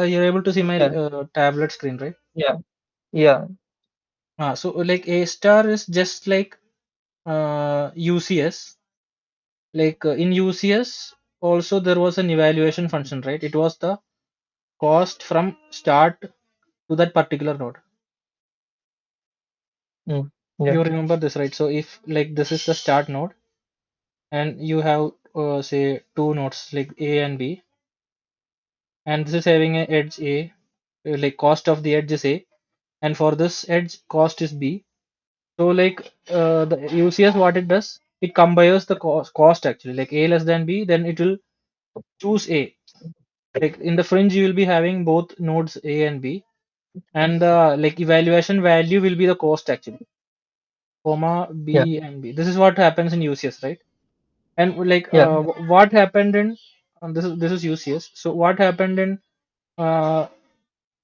You're able to see my Yeah. tablet screen, right? Yeah. Yeah. So like A star is just like UCS. Like in UCS, also there was an evaluation function, right? It was the cost from start to that particular node. Mm. Yeah. You remember this, right? So if like this is the start node, and you have say two nodes like A and B, and this is having a edge A, like cost of the edge is A, and for this edge cost is B. So like the UCS, what it does, it compares the cost actually, like A less than B, then it will choose A. Like in the fringe you will be having both nodes A and B, and the like evaluation value will be the cost actually, comma Yeah. B and B. This is what happens in UCS, right? And like Yeah. what happened in this is UCS. So what happened in uh,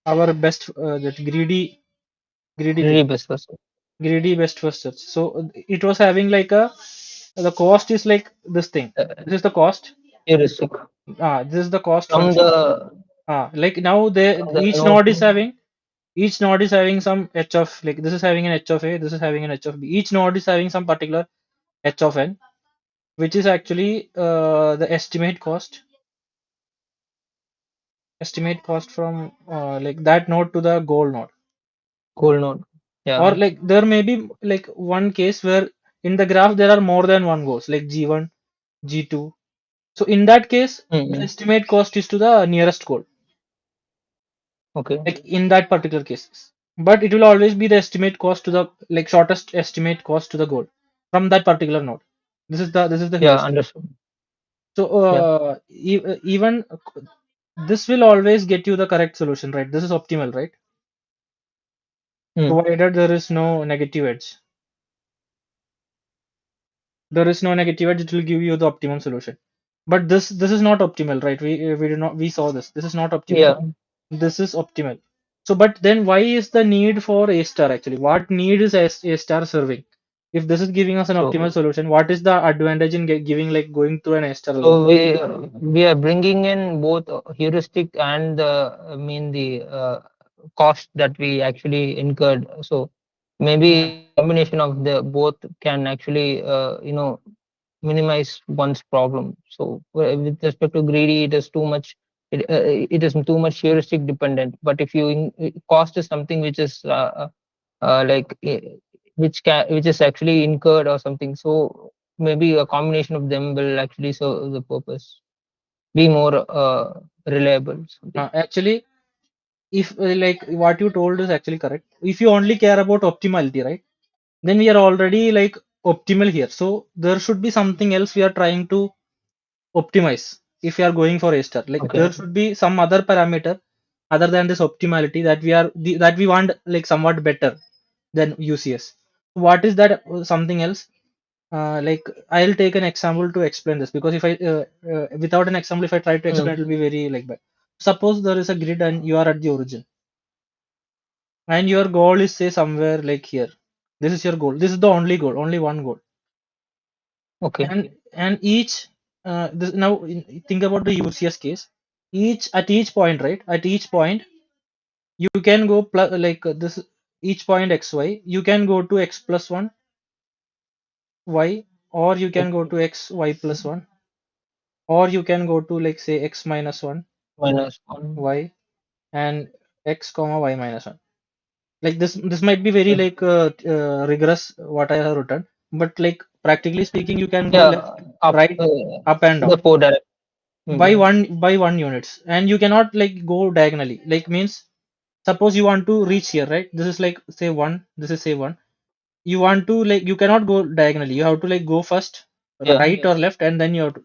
our best that greedy Really thing, best person. greedy best first search. So it was having like a the cost is like this thing. Uh, This is the cost. heuristic This is the cost from function. the Like now they from the node. each node is having some h of like this is having an h of a, this is having an h of b. Each node is having some particular h of n, which is actually the estimate cost from like that node to the goal node. Goal node. Or Yeah. like there may be like one case where in the graph there are more than one goals, like G1, G2. So in that case, the Mm-hmm. estimate cost is to the nearest goal, Okay. like in that particular case. But it will always be the estimate cost to the like shortest estimate cost to the goal from that particular node. This is the Yeah. heuristic. Understood. So Yeah. even this will always get you the correct solution, right? This is optimal, right? Mm. Provided there is no negative edge. There is no negative edge, it will give you the optimum solution. But this is not optimal, right? We did not we saw this. This is not optimal. Yeah. This is optimal. So, but then why is the need for A star actually? What need is A star serving? If this is giving us an optimal So solution, what is the advantage in giving like going through an A star alone? so we are bringing in both heuristic and I mean the cost that we actually incurred. So Hmm. maybe combination of the both can actually minimize one's problem. So with respect to greedy, it is too much. It is too much heuristic dependent. But if cost is something which is like which is actually incurred or something. So maybe a combination of them will actually serve the purpose, be more reliable. Something. Actually, if like what you told is actually correct. If you only care about optimality, right? Then we are already like optimal here. So there should be something else we are trying to optimize if we are going for A star. Like Okay. there should be some other parameter other than this optimality that we want like somewhat better than UCS. What is that something else? Like I'll take an example to explain this because if I without an example, if I try to explain, Mm. it will be very like bad. Suppose there is a grid and you are at the origin, and your goal is say somewhere like here. This is your goal. This is the only goal, only one goal. Okay. And each now think about the UCS case. Each point, right? At each point, you can go plus like this each point xy. You can go to x plus one y, or you can go Okay. to x y plus one, or you can go to like say x minus one Minus one. y and x comma y minus one. Like this might be very Okay. like rigorous what I have written, but like practically speaking, you can go left, Yeah. Up. right, up and The down four direct. by Mm. one units, and you cannot like go diagonally. Like means suppose you want to reach here, right? This is like say one. This is say one. You want to like you cannot go diagonally. You have to like go first Yeah. right or left, and then you have to.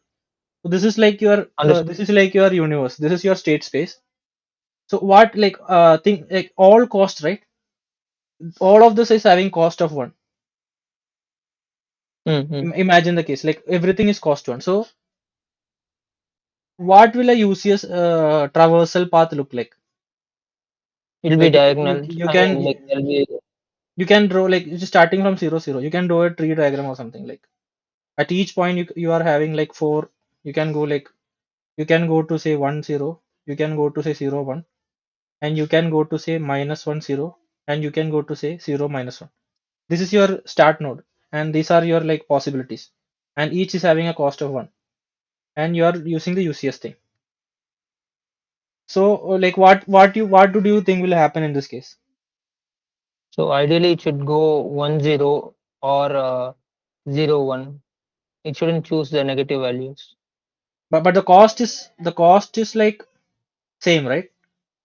So this is like your Understood. this is like your universe. This is your state space. So what like think like all cost, right? All of this is having cost of one. Mm-hmm. Imagine the case like everything is cost one. So what will a UCS traversal path look like? It'll be Like diagonal. you I can mean, like there'll be. draw like just starting from 0 0. You can draw a tree diagram or something like at each point you are having like four. You can go like you can go to say 1 0. You can go to say 0 1. and you can go to say minus 1 0, and you can go to say 0 minus 1. This is your start node, and these are your like possibilities, and each is having a cost of 1, and you are using the UCS thing. So like what do you think will happen in this case? So ideally, it should go 1 0 or 0 1. It shouldn't choose the negative values. But the cost is like same, right?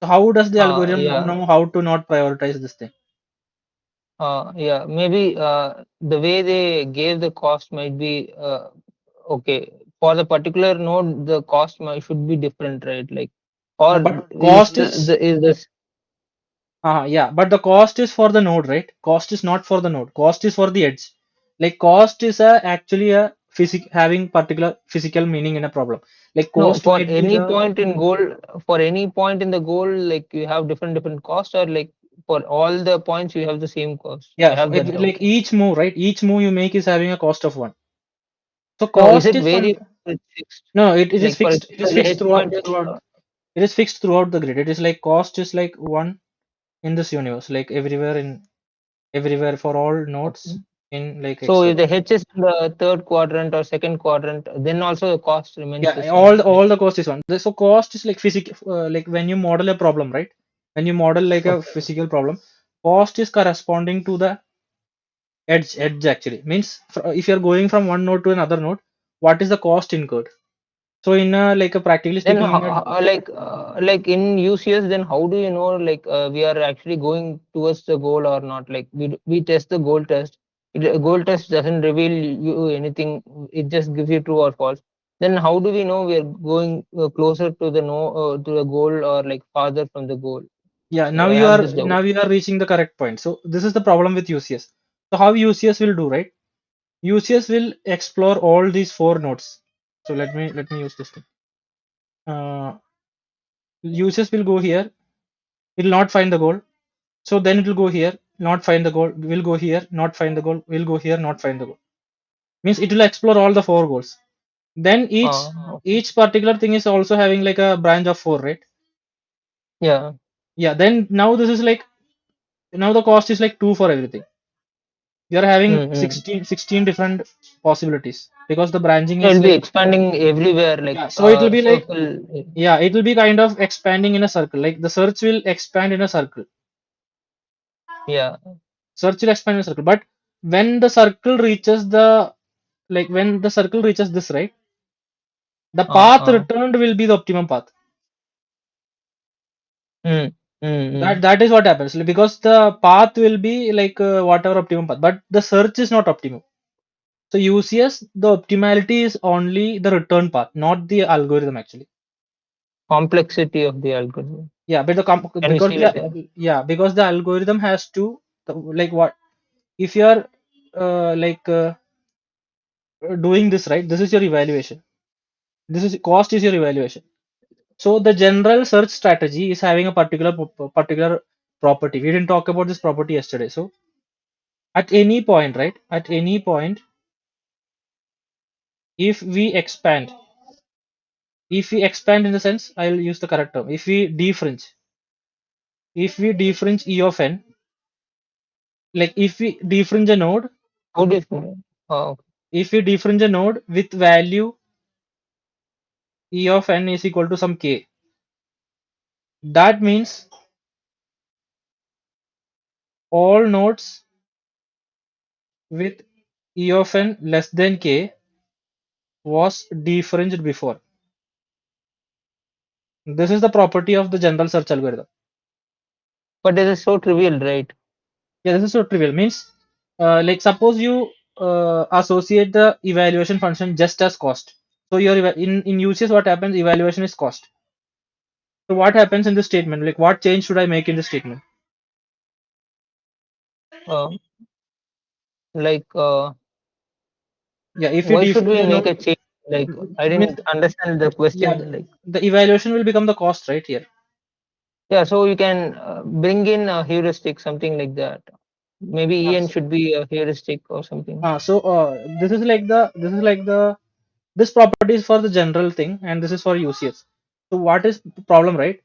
So how does the algorithm Yeah, know how to not prioritize this thing? yeah. Maybe the way they gave the cost might be okay. For the particular node, the cost should be different, right? Like, No, or but cost is is this yeah, but the cost is for the node, right? Cost is not for the node. Cost is for the edge. Like cost is actually a having particular physical meaning in a problem. Like no cost for might be any the point in goal? For any point in the goal, like you have different cost, or like for all the points you have the same cost. I yeah, have that doubt. like each move, right? Each move you make is having a cost of 1. So No, is cost it is variable? fun. Or it's fixed. No, it is Like for fixed. It is example, the fixed H point is throughout. It is fixed throughout the grid. It is like cost is like 1 in this universe, like everywhere for all okay. nodes in like So Excel. if the H is in the third quadrant or second quadrant, then also the cost remains the Yeah, same. Like, all the cost is 1. So cost is like like when you model a problem, right? When you model like a okay. physical problem, cost is corresponding to the edge actually. Means if you're going from one node to another node, what is the cost incurred? So in a like a practically Then speaking in a like in UCS, then how do you know like we are actually going towards the goal or not? Like we test the goal test. A goal test doesn't reveal you anything. It just gives you true or false. Then how do we know we are going closer to the no to the goal or like farther from the goal? yeah, So I have this doubt. now you are reaching the correct point. So this is the problem with UCS. So how UCS will do, right? UCS will explore all these 4 nodes. So let me use this thing. UCS will go here, it will not find the goal. So then it will go here, not find the goal, will go here, not find the goal, will go here, not find the goal. Means it will explore all the 4 goals. Then Okay. each particular thing is also having like a branch of 4, right? Yeah. Yeah, then now this is like now the cost is like 2 for everything. You are having Mm-hmm. 16 different possibilities because the branching So is it'll be like expanding everywhere, like yeah, so it will be like circle. yeah, it will be kind of expanding in a circle. Like the search will expand in a circle. Yeah. Search will expand in a circle. But when the circle reaches the when the circle reaches this, right, the Uh, path uh. returned will be the optimum path. Mm, mm, mm. That is what happens because the path will be like whatever optimum path, but the search is not optimum. So UCS, the optimality is only the return path, not the algorithm actually. Complexity of the algorithm. Yeah, but Can we because see like that? the algorithm has to like what if you are doing this, right? This is your evaluation. This is cost is your evaluation. So the general search strategy is having a particular property. We didn't talk about this property yesterday. So at any point, right? At any point, if we expand, if we expand in the sense, I'll use the correct term. If we difference E of n, like if we difference a node, How do you feel? Oh, if we difference a node with value E of n is equal to some k, that means all nodes with E of n less than k was differentiated before. This is the property of the general search algorithm. but this is so trivial, right? Yeah, this is so trivial. Means, like suppose you associate the evaluation function just as cost. So your in UCS, what happens? Evaluation is cost. So what happens in this statement? Like what change should I make in this statement? Uh, like, Yeah, if we why should define we the make node, a change? Like, I means didn't understand the yeah, question. Like, the evaluation will become the cost, right here. yeah, so you can bring in a heuristic, something like that. Maybe Uh, EN so, should be a heuristic or something. this is like the this property is for the general thing, and this is for UCS. So what is the problem, right?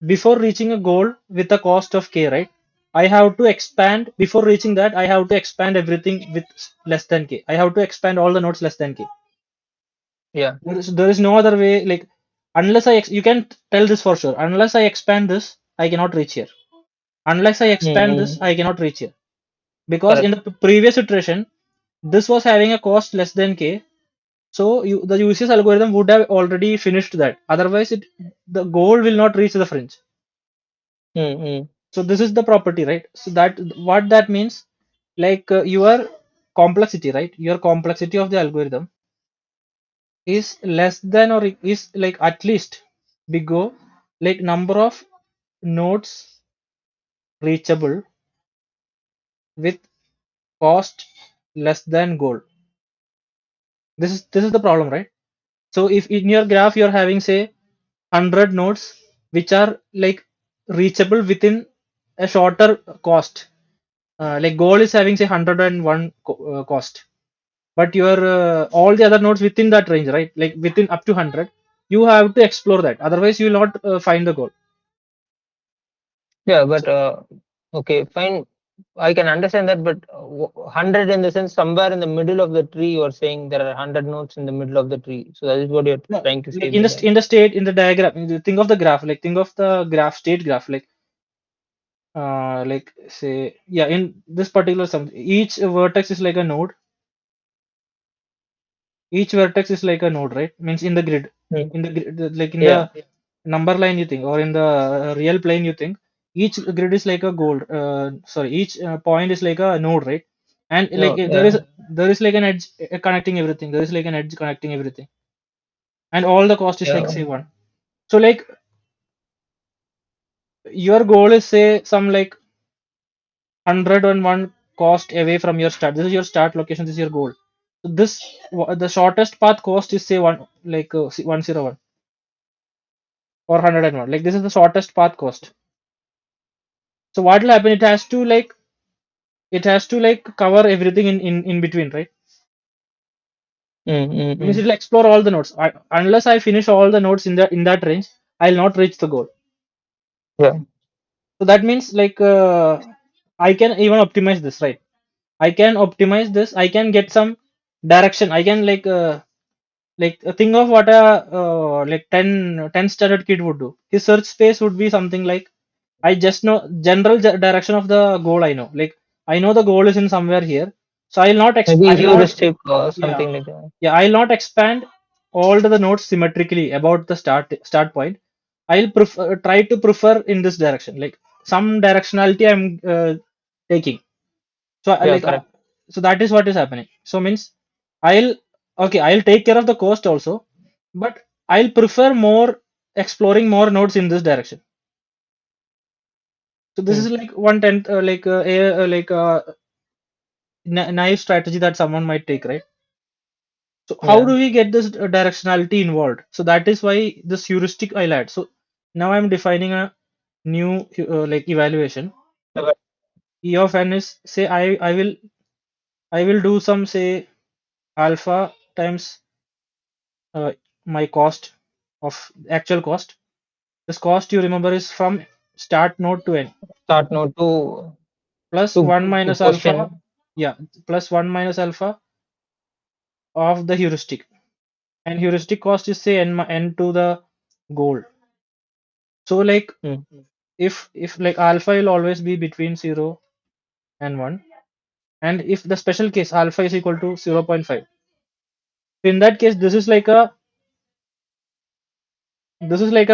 before reaching a goal with a cost of k, right? I have to expand before reaching that. I have to expand everything with less than k. I have to expand all the nodes less than k. Yeah. There is no other way. Like unless you can tell this for sure. Unless I expand this, I cannot reach here. Unless I expand this, Mm-hmm. I cannot reach here. Because in Correct. the previous iteration, this was having a cost less than k. So the UCS algorithm would have already finished that. Otherwise, the goal will not reach the fringe. Mm-hmm. So this is the property, right? So that what that means, like your complexity, right? Your complexity of the algorithm is less than or is like at least big O, like number of nodes reachable with cost less than goal. This is the problem, right? So if in your graph you're having say 100 nodes which are like reachable within a shorter cost, like goal is having say 101 cost, but your all the other nodes within that range, right? Like within up to 100, you have to explore that. Otherwise, you will not find the goal. Yeah, but So okay, fine. I can understand that, but 100 in the sense somewhere in the middle of the tree, you're saying there are 100 nodes in the middle of the tree. So that is what you're no, trying to say like by that. in the state in the diagram, think of the graph, like think of the graph state graph, like say yeah, in this particular sum, each vertex is like a node. Each vertex is like a node, right? Means in the grid, Mm. like in Yeah, the number line you think, or in the real plane you think, each grid is like a goal. Sorry, each point is like a node, right? And like no, there is yeah, there is like an edge connecting everything. There is like an edge connecting everything, and all the cost is like yeah. say one. So like your goal is say some like 101 cost away from your start. This is your start location. This is your goal. So this the shortest path cost is say one, like 101 or 101. Like this is the shortest path cost. So what will happen? It has to like cover everything in between, right? Mm, mm, Means mm. it'll explore all the nodes. Unless I finish all the nodes in that range, I'll not reach the goal. Yeah. So that means like I can even optimize this, right? I can optimize this. I can get some direction. I can like think of what a like 10 standard kid would do. His search space would be something like, I just know general direction of the goal. I know, like I know the goal is in somewhere here. So Maybe I'll not, heuristic or yeah, something like that. yeah, I'll not expand all the nodes symmetrically about the start point. I'll try to prefer in this direction, like some directionality I'm taking. So Yeah, correct. so that is what is happening. So means I'll okay, I'll take care of the cost also, but I'll prefer more exploring more nodes in this direction. So this Mm. is like one tenth, like naive strategy that someone might take, right? So how Yeah. do we get this directionality involved? So that is why this heuristic I'll add. So now I'm defining a new like evaluation. Okay. E of n is say I will do some say alpha times my cost of actual cost. This cost you remember is from start node to n Start node plus to 1 to minus alpha, question. yeah, plus 1 minus alpha of the heuristic. And heuristic cost is say n to the goal. So like Mm. if like alpha will always be between 0 and 1, and if the special case alpha is equal to 0.5, so in that case this is like a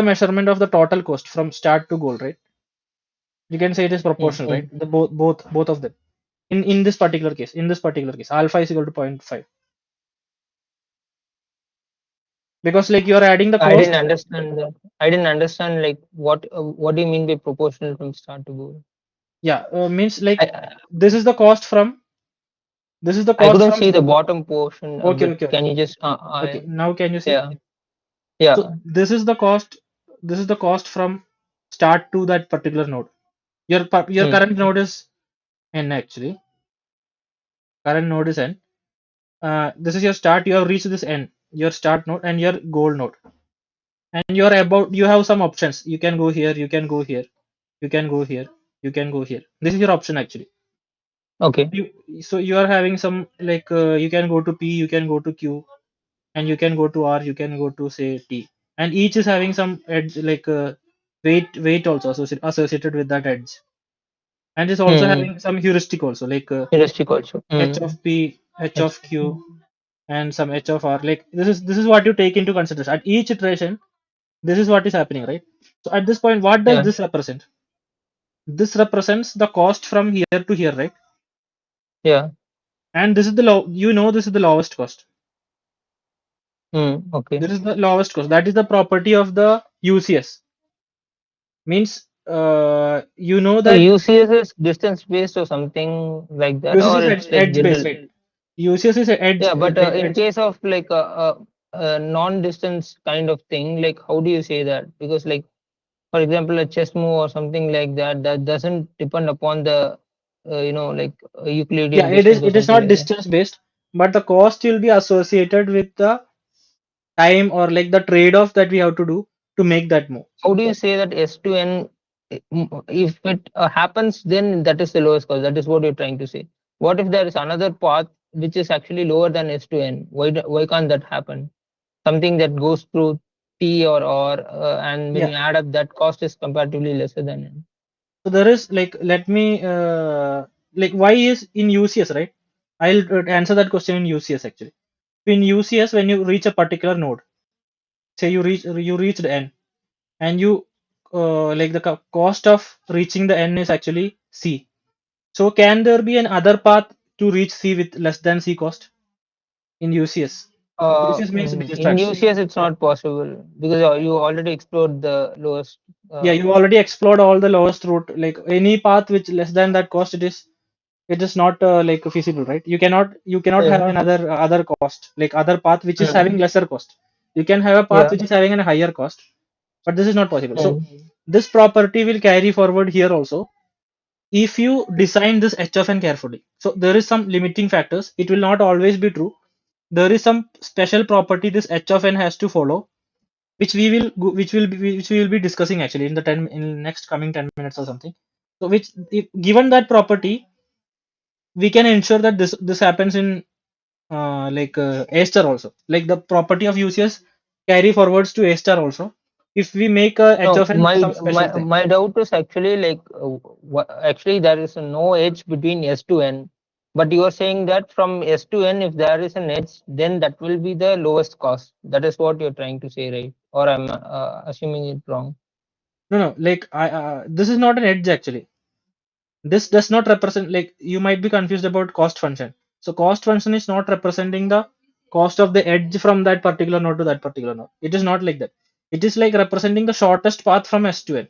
measurement of the total cost from start to goal, right? You can say it is Mm, proportional, right? mm. The both of them. In this particular case alpha is equal to zero point 0.5, because like you're adding the I didn't cost. understand that. I didn't understand like what do you mean by proportional from start to goal? Yeah, means like I this is the cost from this is the I cost couldn't from see the bottom portion a okay, bit. okay, Can okay, you just okay, now can you see? yeah, yeah. So this is the cost from start to that particular node. Your Mm. current node is n, actually current node is n. This is your start. You have reached this n, your start node and your goal node. and you're about, you have some options. You can go here, you can go here, you can go here, you can go here. This is your option actually. Okay. You, so you are having some like you can go to P, you can go to Q, and you can go to R, you can go to say T, and each is having some edge like weight also associated with that edge, and it's also Mm-hmm. having some heuristic also like Heuristic also. H Mm. of P, H Yes. of Q, and some H of R. Like this is what you take into consideration at each iteration. This is what is happening, right? So at this point, what does Yeah. this represent? This represents the cost from here to here, right? Yeah. And this is the low. This is the lowest cost. Mm. Okay. This is the lowest cost. That is the property of the UCS. Means So that UCS is distance based or something like that, UCS or is it's like edge based, general. right? UCS is edge, Yeah, but like in edge. case of like a non-distance kind of thing, like how do you say that? Because like for example, a chess move or something like that, that doesn't depend upon the like Yeah, Euclidean it is. distance or It is something not like that. distance based, but the cost will be associated with the time or like the trade-off that we have to do to make that move. How do you say that S to N, if it happens, then that is the lowest cost? That is what you're trying to say. What if there is another path which is actually lower than S to N? Why can't that happen? Something that goes through T or and when Yeah. you add up, that cost is comparatively lesser than N. So there is like, let me like, why is in UCS, right? I'll answer that question in UCS actually. In UCS, when you reach a particular node, say you reached N, and you like the cost of reaching the N is actually C. So can there be an other path to reach C with less than C cost in UCS? UCS means digit In tracks. UCS, it's not possible because you already explored the lowest. Yeah, you already explored all the lowest route. Like any path which less than that cost, it is not like feasible, right? You cannot have Yeah. another other cost, like other path which is having Mm. lesser cost. You can have a path Yeah. which is having a higher cost, but this is not possible. So Mm. this property will carry forward here also if you design this h of n carefully. So there is some limiting factors. It will not always be true. There is some special property this h of n has to follow, which we will be discussing actually in the 10 in next coming 10 minutes or something. So which, if given that property, we can ensure that this happens in like A star also. Like the property of UCS carry forwards to A star also. If we make a h No, of n some special thing. my doubt is actually like actually there is no edge between S to N, but you are saying that from S to N, if there is an edge, then that will be the lowest cost. That is what you're trying to say, right? Or I'm assuming it wrong. No, no, like this is not an edge actually. This does not represent, like you might be confused about cost function. So cost function is not representing the cost of the edge from that particular node to that particular node. It is not like that. It is like representing the shortest path from S to N.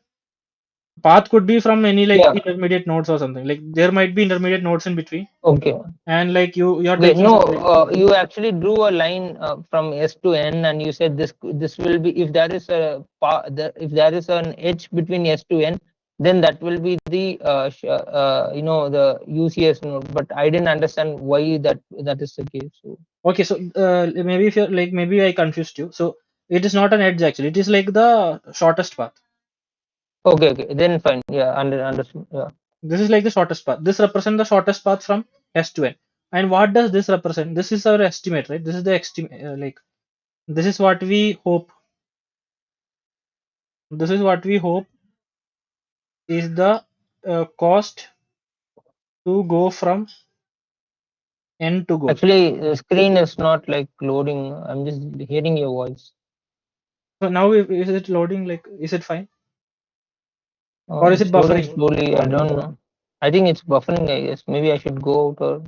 Path could be from any like Yeah. intermediate nodes or something. Like there might be intermediate nodes in between, Okay. and like you're Okay, taking no, some like, you actually drew a line from S to N, and you said this will be if there is if there is an edge between S to N, then that will be the the UCS node. But I didn't understand why that is the case. So okay, so maybe if you're like, maybe I confused you. So it is not an edge actually. It is like the shortest path. okay, okay, then fine. Yeah, understood. Yeah. This is like the shortest path. This represents the shortest path from S to N. And what does this represent? This is our estimate, right? This is the estimate. Like this is what we hope. This is what we hope is the cost to go from N to goal. Actually, the screen is not like loading. I'm just hearing your voice. So now, is it loading? Like, is it fine, or is it It's loading buffering? slowly. I don't know. I think it's buffering. I guess maybe I should go out or.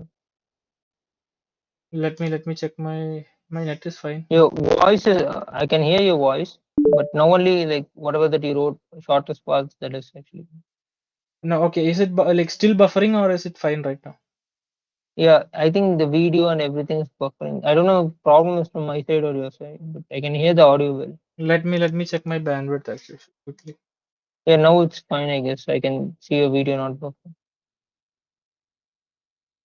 Let me check my net is fine. Your voice is, I can hear your voice, but now only like whatever that you wrote, shortest parts, that is actually. No, okay. Is it like still buffering, or is it fine right now? Yeah, I think the video and everything is buffering. I don't know if problem is from my side or your side, but I can hear the audio well. Let me check my bandwidth actually quickly. Yeah, now it's fine, I guess. I can see your video not buffering.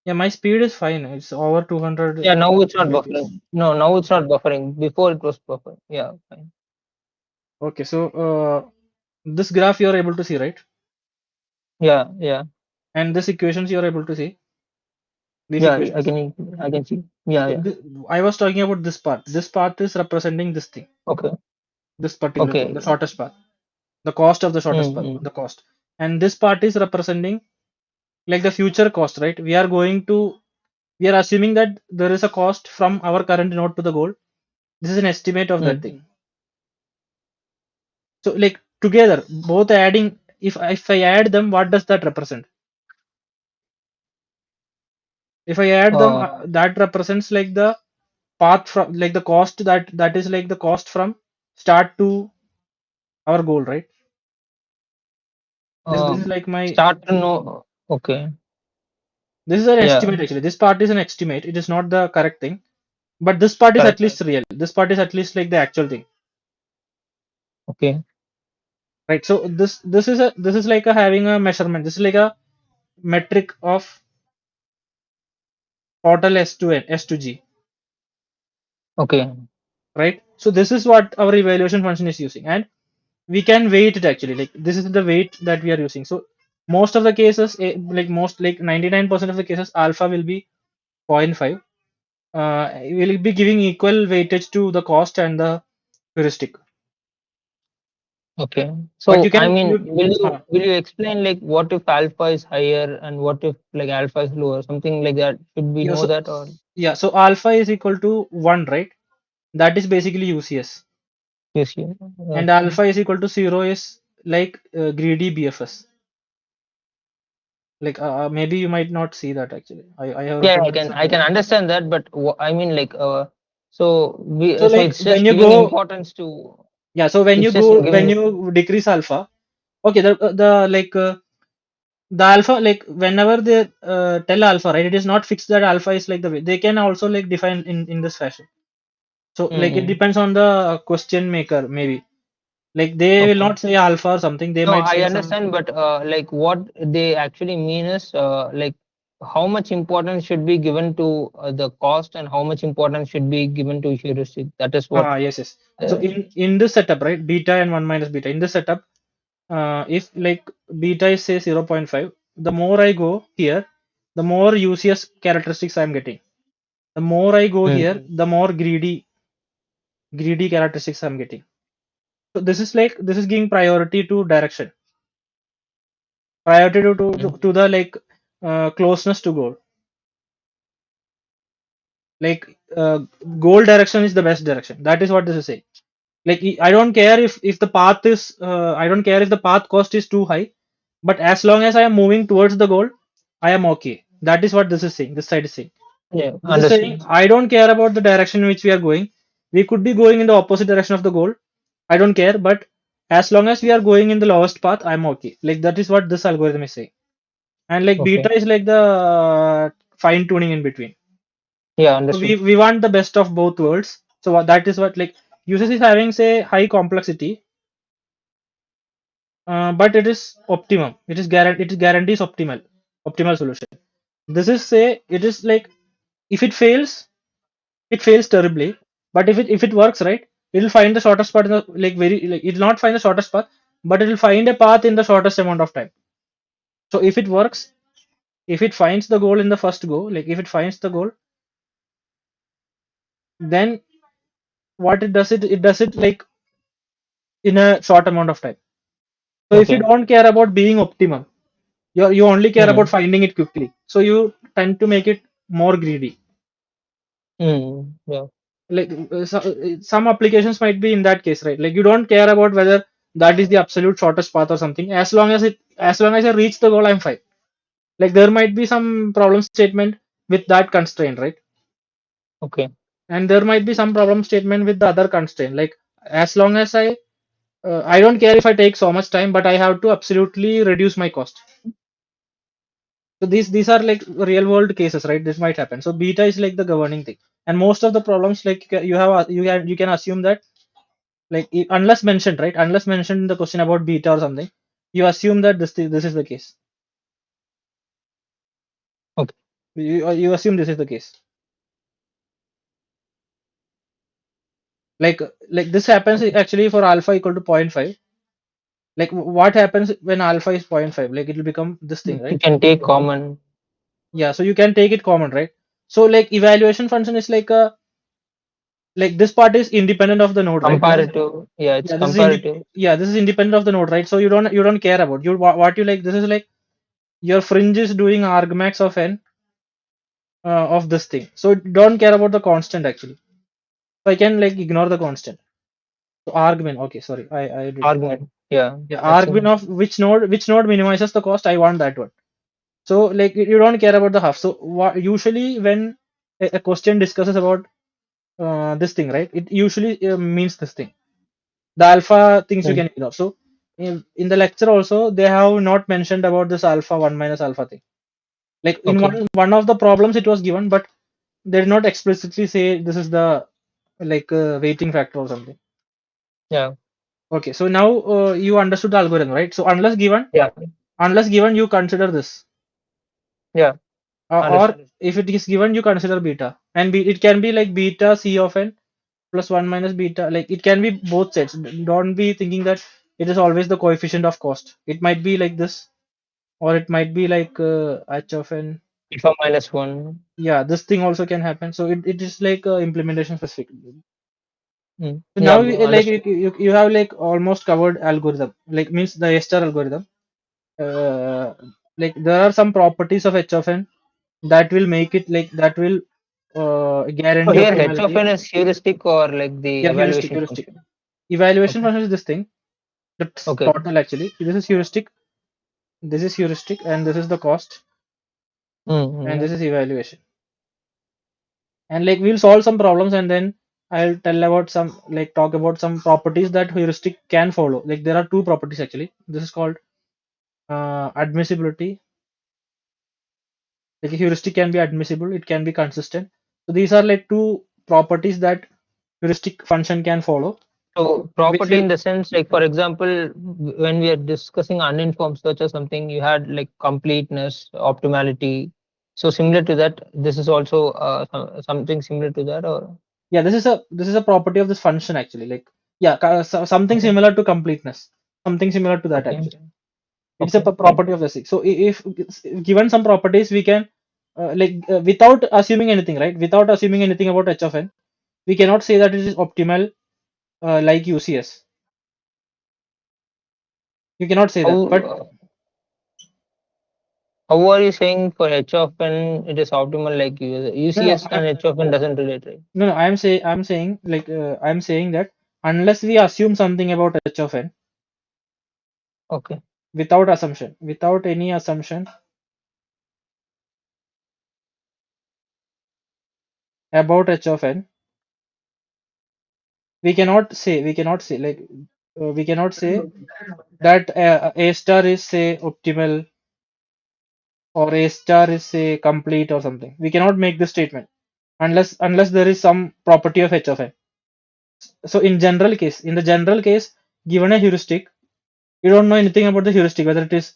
Yeah, my speed is fine. It's over 200 Yeah, now it's not Mbps. buffering. No, now it's not buffering. Before it was buffering. Yeah, fine. Okay, so this graph you are able to see, right? Yeah, yeah, And this equations you are able to see, these yeah. equations. I can see. Yeah, So yeah. I was talking about this part. This part is representing this thing, Okay, this particular thing, okay. the shortest path, the cost of the shortest path, Mm-hmm. the cost. And this part is representing like the future cost, right? We are assuming that there is a cost from our current node to the goal. This is an estimate of that thing. So like together, both adding, if I add them, what does that represent? If I add them, Uh, that represents like the path from like the cost that is like the cost from start to our goal, right? This is like my Start to know. Okay. this is an Yeah. estimate actually. This part is an estimate. It is not the correct thing, but this part is at Correct. least real. This part is at least like the actual thing, Okay. right? So this is like a having a measurement. This is like a metric of total S to N, S to G, Okay. right? So this is what our evaluation function is using, and we can weight it actually. Like this is the weight that we are using. So most of the cases, like most like 99% of the cases, alpha will be zero point 0.5. Will be giving equal weightage to the cost and the heuristic. Okay. But you So I can mean, you will you explain like what if alpha is higher and what if like alpha is lower? Something like that. Should we yeah know so that or yeah so alpha is equal to 1, right? That is basically UCS, yes? Yeah. and Okay. alpha is equal to 0 is like greedy BFS. Like maybe you might not see that actually. I have Yeah, written that I somewhere. can understand that, but I mean like So so like it's when just you giving go importance to yeah so when you it's just go when giving you decrease alpha, okay, the like the alpha, like whenever they tell alpha, right, it is not fixed that alpha is like the way they can also like define in this fashion. So like it mm-hmm. depends on the question maker, maybe like they will Okay. not say alpha or something, they No, might I say some. understand, but like what they actually mean is like how much importance should be given to the cost and how much importance should be given to heuristic. That is what. Yes, yes. So Uh, in this setup, right, beta and 1 minus beta in this setup, if like beta is say 0 0.5, the more I go here, the more UCS characteristics I'm getting. The more I go mm, here, the more greedy characteristics I'm getting. So this is like this is giving priority to direction, priority mm, to the like closeness to goal. Like goal direction is the best direction. That is what this is saying. Like I don't care if the path is I don't care if the path cost is too high, but as long as I am moving towards the goal, I am okay. That is what this is saying. This side is saying. yeah, This is saying understood. I don't care about the direction in which we are going. We could be going in the opposite direction of the goal. I don't care, but as long as we are going in the lowest path, I'm okay. Like that is what this algorithm is saying. And like Okay. beta is like the fine tuning in between. Yeah, So understood. we want the best of both worlds. So that is what like users is having say high complexity, but it is optimum. It guarantees optimal solution. This is say it is like if it fails terribly. But if it works right, it will find the shortest path in the like very like it will not find the shortest path, but it will find a path in the shortest amount of time. So if it works, if it finds the goal in the first go, like if it finds the goal, then what it does it like in a short amount of time. So if you Okay. don't care about being optimum, you only care about Mm, finding it quickly. So you tend to make it more greedy. yeah. Like some applications might be in that case, right? Like you don't care about whether that is the absolute shortest path or something. As long as I reach the goal, I'm fine. Like there might be some problem statement with that constraint, right? Okay. And there might be some problem statement with the other constraint. Like as long as I don't care if I take so much time, but I have to absolutely reduce my cost. So these are like real world cases, right? This might happen. So beta is like the governing thing, and most of the problems like you can assume that like unless mentioned, right? Unless mentioned in the question about beta or something, you assume that this is the case. Okay. You assume this is the case. like like this happens Okay. actually for alpha equal to zero point 0.5. Like what happens when alpha is zero point 0.5? Like it will become this thing, You right? can take common Yeah, so you can take it common, right? So like evaluation function is like a, like this part is independent of the node, right? This is, comparative. Yeah, it's yeah, this is comparative. yeah, this is independent of the node, right? So you don't care about you what you like. This is like your fringe is doing argmax of n of this thing. So don't care about the constant actually. So I can like ignore the constant. So argmin. Okay, sorry, I did. Argument. Yeah, Yeah, that's argmin it. of which node minimizes the cost. I want that one. So like you don't care about the half. So usually when a question discusses about this thing, right? It usually means this thing. The alpha things you Mm. can ignore. So in the lecture also they have not mentioned about this alpha 1 minus alpha thing. Like in Okay. one of the problems it was given, but they did not explicitly say this is the like weighting factor or something. Yeah. Okay, so now you understood the algorithm, right? So Yeah. unless given, you consider this, Yeah. or Understood. if it is given, you consider beta, and it can be like beta c of n plus 1 minus beta. Like it can be both sides. Don't be thinking that it is always the coefficient of cost. It might be like this, or it might be like h of n. Alpha minus one. Yeah, this thing also can happen. So it is like implementation specific. Mm. So Yeah, now bro. like Understood. you have like almost covered algorithm. Like means the A star algorithm. Uh, like there are some properties of h of n that will make it like that will So guarantee here H of optimality. n is heuristic or like the Yeah, evaluation heuristic. function. Evaluation Okay. function is this thing. That's Okay. total actually. This is heuristic. This is heuristic, and this is the cost, Mm, and yeah. this is evaluation. And like we'll solve some problems, and then I'll tell about some like talk about some properties that heuristic can follow. Like there are two properties actually. This is called admissibility. Like a heuristic can be admissible, it can be consistent. So these are like two properties that heuristic function can follow, So which property will, in the sense, like for example, when we are discussing uninformed search or something, you had like completeness, optimality. So similar to that, this is also something similar to that, or yeah, this is a property of this function actually. Like yeah, something okay, similar to completeness, something similar to that okay, actually. It's a okay. property of the SIG. So if given some properties, we can without assuming anything, right? Without assuming anything about h of n, we cannot say that it is optimal like UCS. You cannot say How that. But how are you saying for H of n it is optimal like no, no, UCS and H of n doesn't relate, right? no. I'm saying like I'm saying that unless we assume something about h of n, Okay. without any assumption about h of n, we cannot say like we cannot say that a star is say optimal or a star is say complete or something. We cannot make this statement unless there is some property of h of n. So in the general case, given a heuristic, you don't know anything about the heuristic, whether it is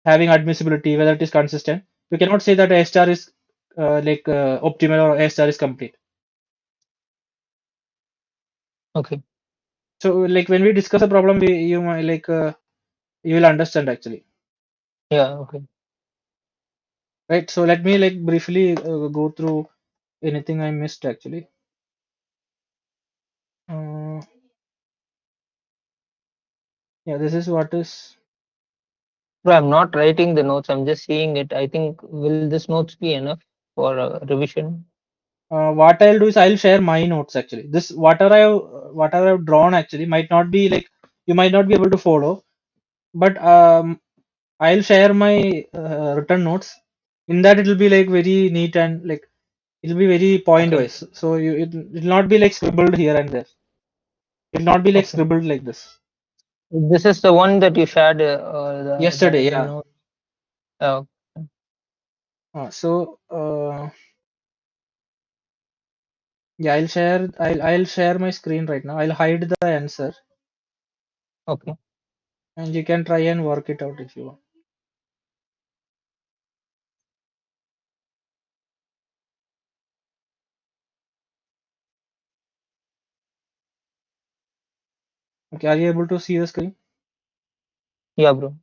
having admissibility, whether it is consistent. You cannot say that a star is optimal or a star is complete. Okay. So like when we discuss a problem, you might you will understand actually, Yeah. Okay. right? So let me like briefly go through anything I missed actually. Uh, yeah, this is what is. Bro, I'm not writing the notes. I'm just seeing it. I think will this notes be enough for revision? What I'll do is I'll share my notes actually. This whatever I've drawn actually might not be like you might not be able to follow, but I'll share my written notes. In that it'll be like very neat and like it'll be very point Okay. wise. So it'll not be like scribbled here and there. It'll not be like Okay. scribbled like this. This is the one that you shared Yesterday, the yeah. note. Yeah, I'll share my screen right now. I'll hide the answer Okay. and you can try and work it out if you want. Okay, are you able to see the screen? Yeah, bro.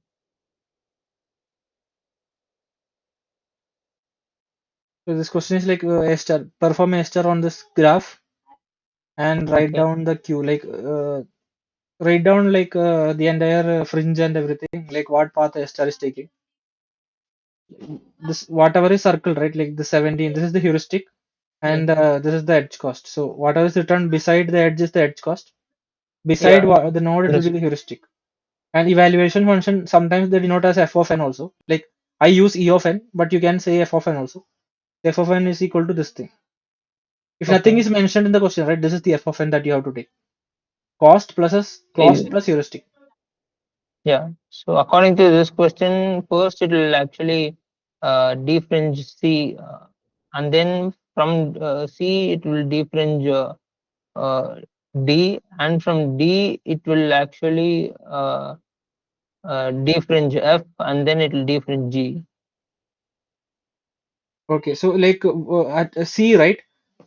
So this question is like A star, perform A star on this graph and write Okay. down the Q, like write down like the entire fringe and everything, like what path A star is taking. This whatever is circled, right? Like the 17, this is the heuristic, and Mm. this is the edge cost. So whatever is returned beside the edge is the edge cost. Beside Yeah. the node, it will be Understood. the heuristic. And evaluation function sometimes they denote as f of n also. Like I use e of n, but you can say f of n also. F of n is equal to this thing. If nothing Okay. is mentioned in the question, right? This is the f of n that you have to take. Cost plus cost Okay. plus heuristic. Yeah. So according to this question, first it will actually defringe C, and then from C it will defringe uh, D, and from D it will actually defringe F, and then it will defringe G. Okay, so like at C, right?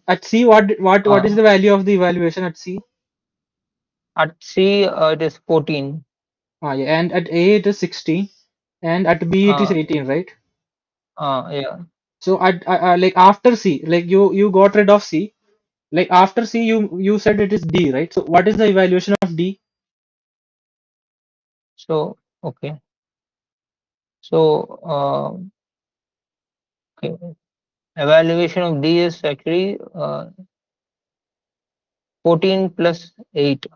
At C, what is Uh, the value of the evaluation at C? at C it is 14. Yeah, and at A it is 16, and at B it is Uh, 18, right? yeah. So at like after C, like you got rid of C, like after C you said it is D, right? So what is the evaluation of D? So okay. So okay. Evaluation of D is actually 14 plus 8.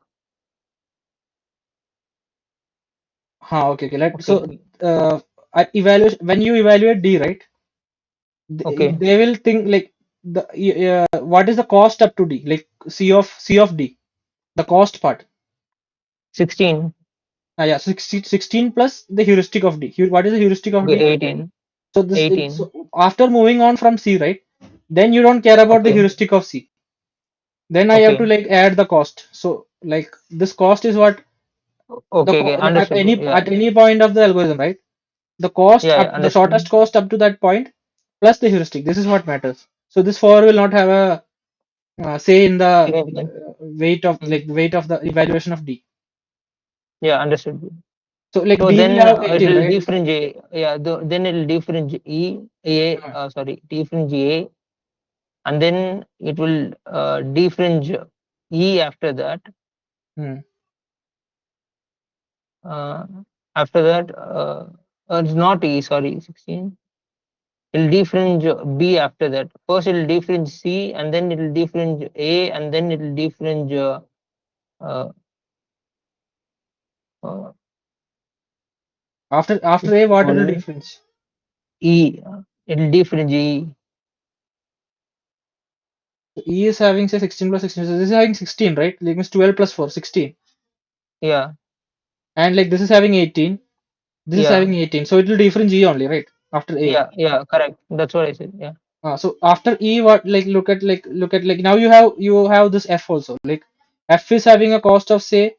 Okay, okay. Okay. So at evaluation when you evaluate D, right? Okay. They will think like what is the cost up to D, like C of D, the cost part. 16. Yeah, 16 plus the heuristic of D. What is the heuristic of Okay. D? 18. So this 18. so after moving on from C, right? Then you don't care about the Okay. heuristic of C. Then I have to Okay. like add the cost. So like this cost is what the Okay. Okay. at Understood, bro. Yeah. any point of the algorithm, right? The cost Yeah. Yeah. up the shortest Understood. cost up to that point plus the heuristic. This is what matters. So this four will not have a say in the Significant. weight of Mm. like weight of the evaluation of D. Yeah. Understood, bro. So like So D will then have it 18, will right? defringe A. Yeah. Then it will defringe E. A. Uh, Sorry. Defringe A. And then it will defringe E after that. hmm. Uh, after that, it's not E. Sorry. 16. It'll defringe B after that. First it'll defringe C, and then it'll defringe A, and then it'll defringe uh, uh, After it's A, what it will called difference? E. It'll defringe E. So E is having say 16 plus 16. So this is having 16, right? Like means 12 plus 4, 16. Yeah, And like this is having 18. This is yeah, having 18. So it will difference E only, right? After A. yeah, yeah. Correct. That's what I said. Yeah, So after E, what like look at like now you have this F also. Like F is having a cost of say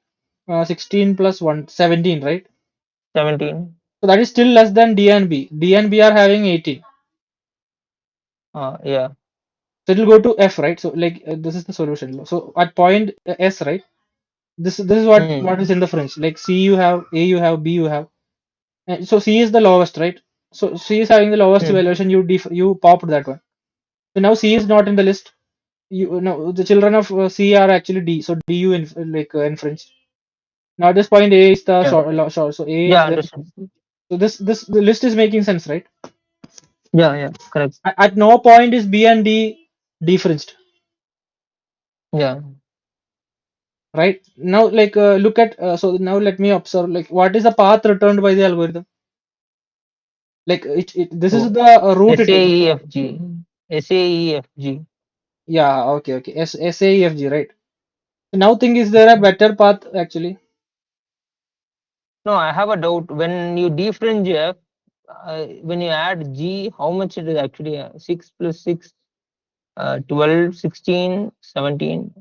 16 plus 1, 17, right? 17. So that is still less than D and B. D and B are having 18. Yeah. So it will go to F, right? So like this is the solution. So at point S, right? This is what is Hmm. in the fringe. Like C you have, A you have, B you have. And so C is the lowest, right? So C is having the lowest Hmm. evaluation. You popped that one. So now C is not in the list. You know the children of C are actually D. So D you like infringe. Now at this point A is the Yeah. short. So A is Yeah. there. Understood. So this the list is making sense, right? Yeah. Yeah. Correct. At no point is B and D differenced, Yeah. right? Now like look at so now let me observe like what is the path returned by the algorithm? Like this is So the route S it A is. E F G. S A E F G. Yeah, okay, okay. SAEFG, right? So now think is there a better path actually? No, I have a doubt. When you defringe F, when you add G, how much it is actually? 6 plus 6, 12, 16, 17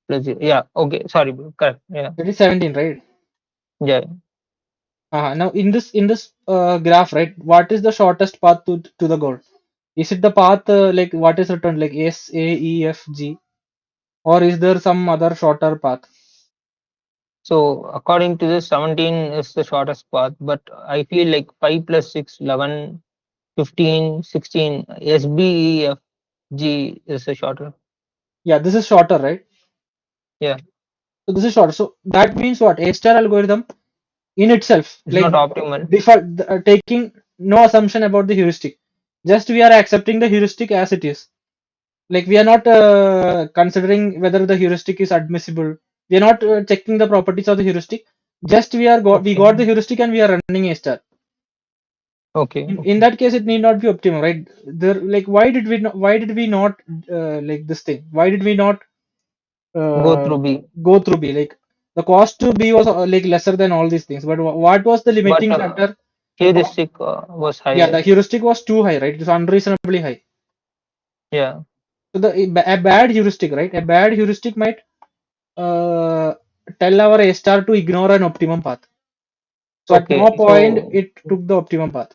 plus 0. Yeah, okay. Sorry, bro. Correct. Yeah. It is 17, right? Yeah. Now in this graph, right? What is the shortest path to the goal? Is it the path like what is returned like SAEFG, or is there some other shorter path? So according to this, 17 is the shortest path, but I feel like 5 plus 6, 11, 15, 16, S, B, E, F, G is the shorter. Yeah, this is shorter, right? Yeah, So this is shorter. So that means what? A star algorithm in itself, it's like not optimal. taking no assumption about the heuristic. Just we are accepting the heuristic as it is. Like we are not considering whether the heuristic is admissible. We are not checking the properties of the heuristic. Just we Okay, got the heuristic and we are running a star. okay, In okay. that case, it need not be optimal, right? There, like why did we not like this thing? Why did we not Go uh, through B. go through B? Like the cost to B was like lesser than all these things. But what was the But limiting factor? heuristic was Yeah, higher. the heuristic was too high, right? It was unreasonably high. Yeah, So a bad heuristic, right? A bad heuristic might uh, tell our A star to ignore an optimum path. So at no okay. point So, it took the optimum path.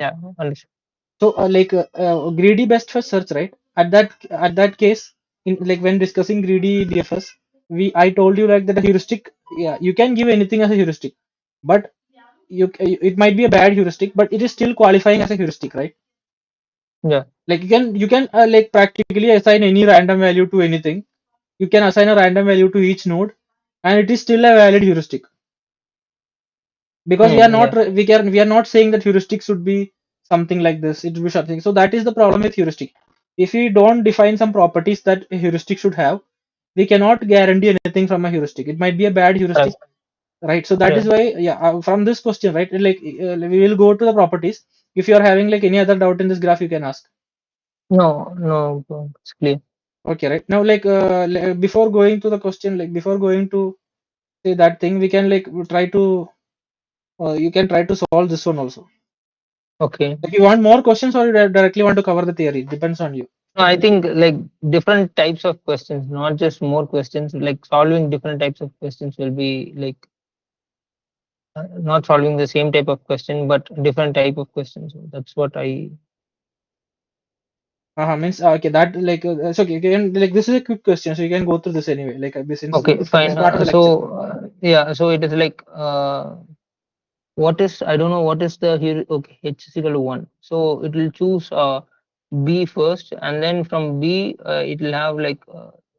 yeah, understood. So greedy best first search, right? At that case, in like when discussing greedy BFS, I told you like that a heuristic, yeah, you can give anything as a heuristic, but it might be a bad heuristic, but it is still qualifying as a heuristic, right? Yeah. Like you can like practically assign any random value to anything. You can assign a random value to each node, and it is still a valid heuristic because Yeah. we are not saying that heuristic should be something like this. It should be something. So that is the problem with heuristic. If we don't define some properties that a heuristic should have, we cannot guarantee anything from a heuristic. It might be a bad heuristic, Correct. right? So that Yeah. is why, yeah, from this question, right, like we will go to the properties. If you are having like any other doubt in this graph, you can ask. No, no, bro, it's clear. Okay, right now, like before going to the question, like before going to say that thing, we can like try to you can try to solve this one also. Okay. If you want more questions or you directly want to cover the theory, depends on you. No, I think like different types of questions, not just more questions, like solving different types of questions will be like not solving the same type of question, but different type of questions. So that's what I. Means okay, that like it's okay. You can, like this is a quick question, so you can go through this anyway. Like since Okay, this is fine. part of the lecture. Yeah, so it is like what is, I don't know what is the here. Okay, H is equal to 1. So it will choose B first, and then from B it will have like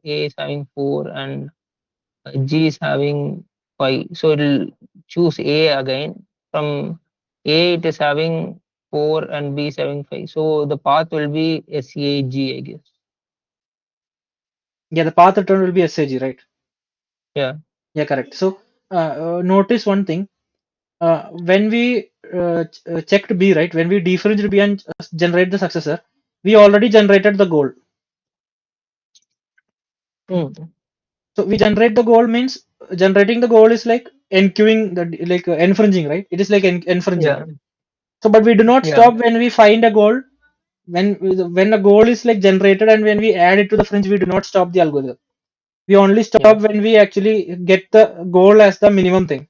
A is having 4 and G is having 5. So it will choose A again. From A it is having 4 and B is having 5. So the path will be SAG, I guess. Yeah, the path return will be SAG, right? Yeah, Yeah, correct. So notice one thing. When we checked B, right? When we defringed B and generate the successor, we already generated the goal. mm, So we generate the goal means generating the goal is like enqueuing the like infringing, right? It is like infringing. yeah, So, but we do not yeah, stop when we find a goal. When a goal is like generated and when we add it to the fringe, we do not stop the algorithm. We only yeah. stop when we actually get the goal as the minimum thing.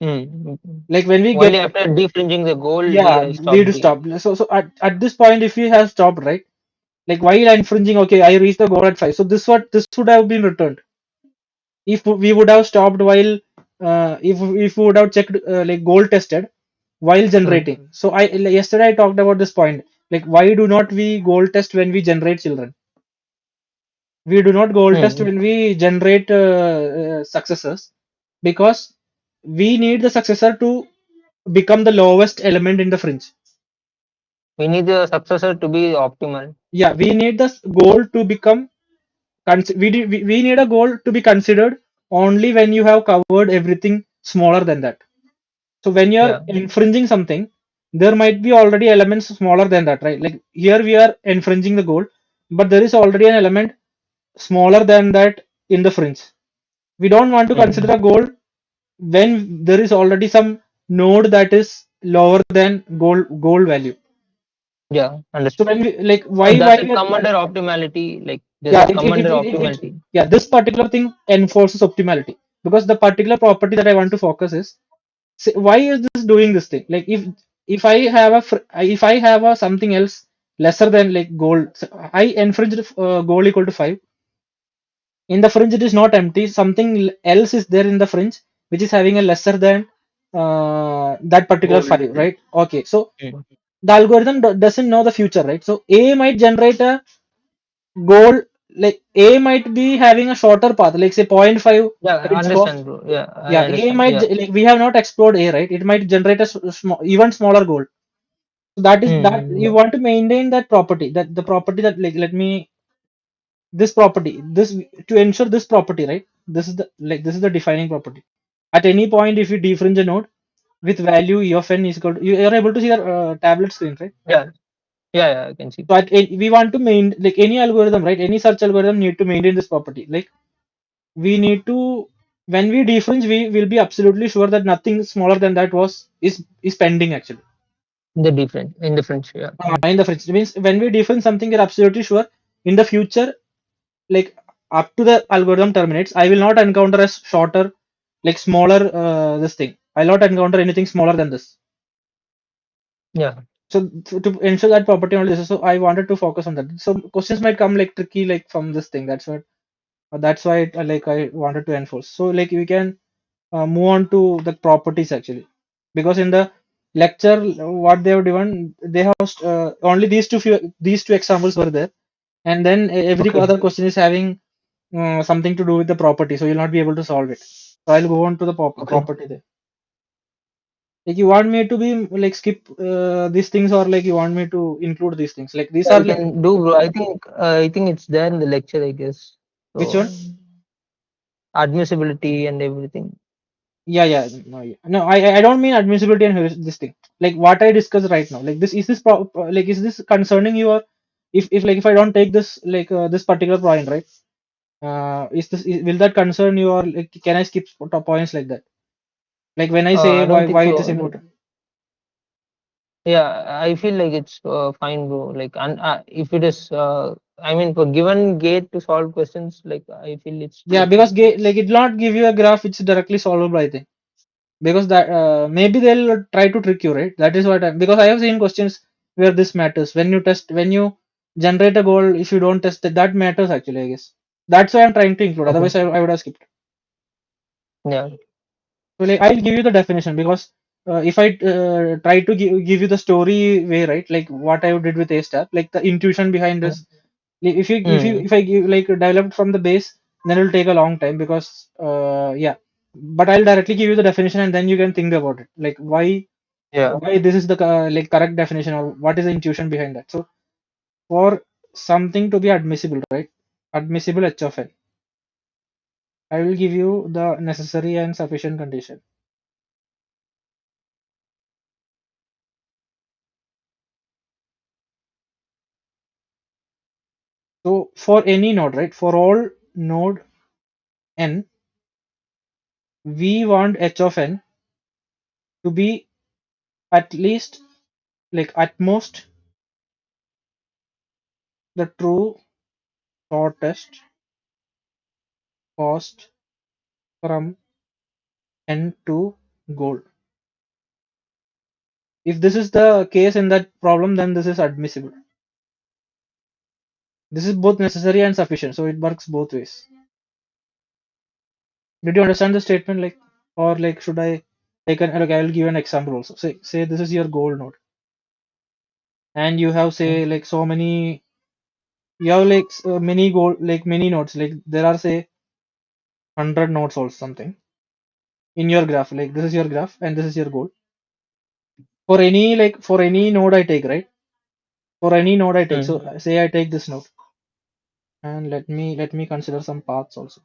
Mm. Like when we Only get, after defringing the goal we yeah, we stopped do the. stop. So at this point, if we have stopped, right? Like while infringing, okay, I reached the goal at 5. So this would have been returned if we would have stopped while if we would have checked like goal tested while Mm, generating. So yesterday I talked about this point. Like why do not we goal test when we generate children? We do not goal test mm. when we generate successors because we need the successor to become the lowest element in the fringe. We need the successor to be optimal. Yeah, we need the goal to become we need a goal to be considered only when you have covered everything smaller than that. So when you're Yeah, infringing something, there might be already elements smaller than that, right? Like here we are infringing the goal, but there is already an element smaller than that in the fringe. We don't want to mm. consider a goal when there is already some node that is lower than goal value. Yeah, So understood. when we like Does why it we are, come under optimality? Like, does yeah it come under optimality? yeah, this particular thing enforces optimality because the particular property that I want to focus is, why is this doing this thing? Like if I have if I have a something else lesser than like goal, so I infringed goal equal to 5 In the fringe it is not empty, something else is there in the fringe which is having a lesser than that particular Goal in 5, it. right? Okay, so Mm. the algorithm doesn't know the future, right? So A might generate a goal, like A might be having a shorter path, like say zero point 0.5 Yeah, I ridge cost. understand, bro. Yeah, I Yeah, A understand. might Yeah. like we have not explored A, right? It might generate a even smaller goal. So that is that you Yeah. want to maintain that property, that the property that, like, let me, this property, this, to ensure this property, right? This is the, like, this is the defining property. At any point if you defringe a node with value e of n is equal to, you are able to see the tablet screen, right? Yeah. Yeah. Yeah. I can see. So we want to main, like any algorithm, right? Any search algorithm need to maintain this property. Like we need to, when we defringe, we will be absolutely sure that nothing smaller than that is pending actually. The different in different. Yeah. In the fringe means when we defringe something, we're absolutely sure in the future, like up to the algorithm terminates, I will not encounter a shorter, like smaller, this thing. I'll not encounter anything smaller than this. Yeah. So to ensure that property only this, so I wanted to focus on that. So questions might come like tricky, like from this thing. That's why like I wanted to enforce. So like we can move on to the properties actually, because in the lecture what they have given, they have only these two examples were there, and then every Okay. other question is having something to do with the property, so you'll not be able to solve it. So I'll go on to the Okay. property there. Like you want me to be like skip these things, or like you want me to include these things? Like these Yeah, are you like can do, bro. I think it's there in the lecture, I guess. which So one? admissibility and everything. Yeah, yeah, no, yeah. No, I don't mean admissibility and this thing. Like what I discussed right now. Like this is this like is this concerning you, or if like if I don't take this like this particular point, right? Will that concern you, or like can I skip points like that? Like when I say I don't think why it so. is important. Yeah, I feel like it's fine, bro. Like, and if it is, I mean, for given gate to solve questions, like I feel it's Yeah, too. because like it will not give you a graph which is directly solvable, I think. Because that maybe they'll try to trick you, right? That is what because I have seen questions where this matters. When you generate a goal, if you don't test it, that matters actually, I guess. That's why I'm trying to include. Okay. Otherwise, I would have skipped. Yeah. So like I'll give you the definition, because if I try to give you the story way, right? Like what I did with A star, like the intuition behind this. Like, Mm. if I give like developed from the base, then it'll take a long time, because yeah. But I'll directly give you the definition, and then you can think about it. Like Yeah. why this is the like correct definition, or what is the intuition behind that. So for something to be admissible, right? Admissible h of n, I will give you the necessary and sufficient condition. So for any node, right? For all node n, we want h of n to be at least, like at most, the true shortest cost from n to goal. If this is the case in that problem, then this is admissible. This is both necessary and sufficient, so it works both ways. Did you understand the statement? Like, or like, should I take an? Okay, I will give an example also. Say this is your goal node, and you have say like so many. You have like many goal, like many nodes. Like there are say 100 nodes or something in your graph. Like this is your graph, and this is your goal. For any node I take, right? For any node I take. So Mm. say I take this node, and let me consider some paths also.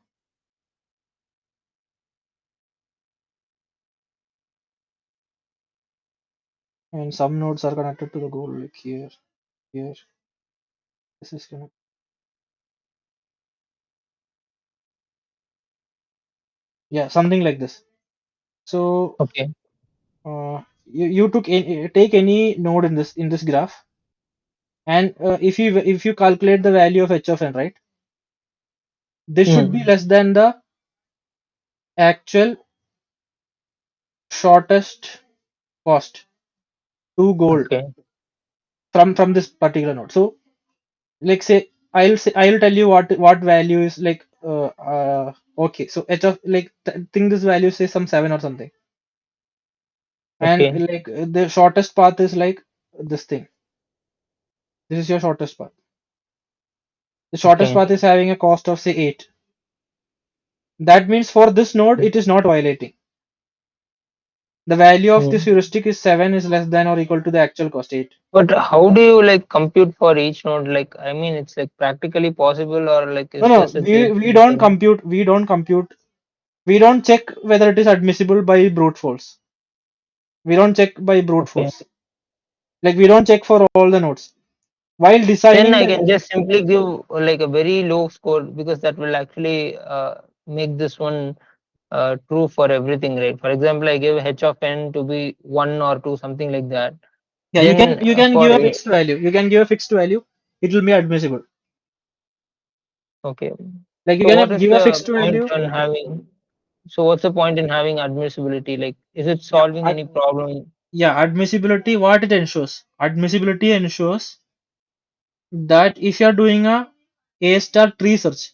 And some nodes are connected to the goal, like here. This is connected. Yeah, something like this. So Okay. you take any node in this graph, and if you calculate the value of h of n, right, this should be Mm. less than the actual shortest cost to goal Okay. from this particular node. So like say I'll tell you what value is like okay, so h of like think this value say some 7 or something, and Okay. like the shortest path is like this thing. This is your shortest path. The shortest Okay. path is having a cost of say 8. That means for this node it is not violating. The value of this Hmm. heuristic is 7 is less than or equal to the actual cost 8. But how do you like compute for each node? Like, I mean, it's like practically possible, or like No, it's no, just a case we you don't can. compute. We don't compute. We don't check whether it is admissible by brute force. We don't check by brute Okay. force. Like we don't check for all the nodes. While Then designing I the can just simply give like a very low score, because that will actually make this one true for everything, right? For example, I give h of n to be 1 or 2, something like that. yeah, Then you can for give a fixed value. You can give a fixed value. It will be admissible. okay. Like you So what can is give a the fixed point value. in having? So what's the point in having admissibility? Like, is it Yeah, solving any problem? yeah, admissibility. What it ensures? Admissibility ensures that if you are doing a star tree search,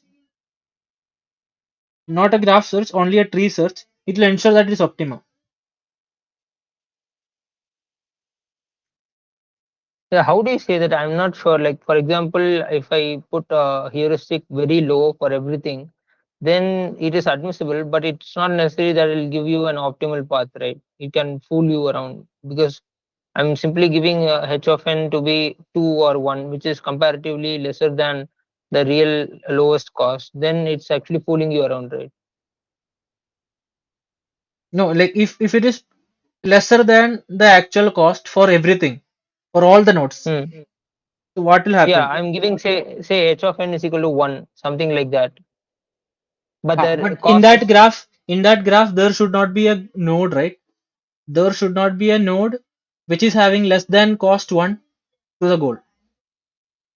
not a graph search, only a tree search, it will ensure that it is optimum. Yeah, how do you say that? I'm not sure. Like, for example, if I put a heuristic very low for everything, then it is admissible, but it's not necessary that it'll give you an optimal path, right? It can fool you around, because I'm simply giving h of n to be 2 or 1, which is comparatively lesser than the real lowest cost. Then it's actually fooling you around, right? No, like if it is lesser than the actual cost for everything, for all the nodes, Hmm. so what will Yeah, happen? I'm giving say h of n is equal to 1, something like that. But the But cost is in that graph, there should not be a node, right? There should not be a node which is having less than cost 1 to the goal.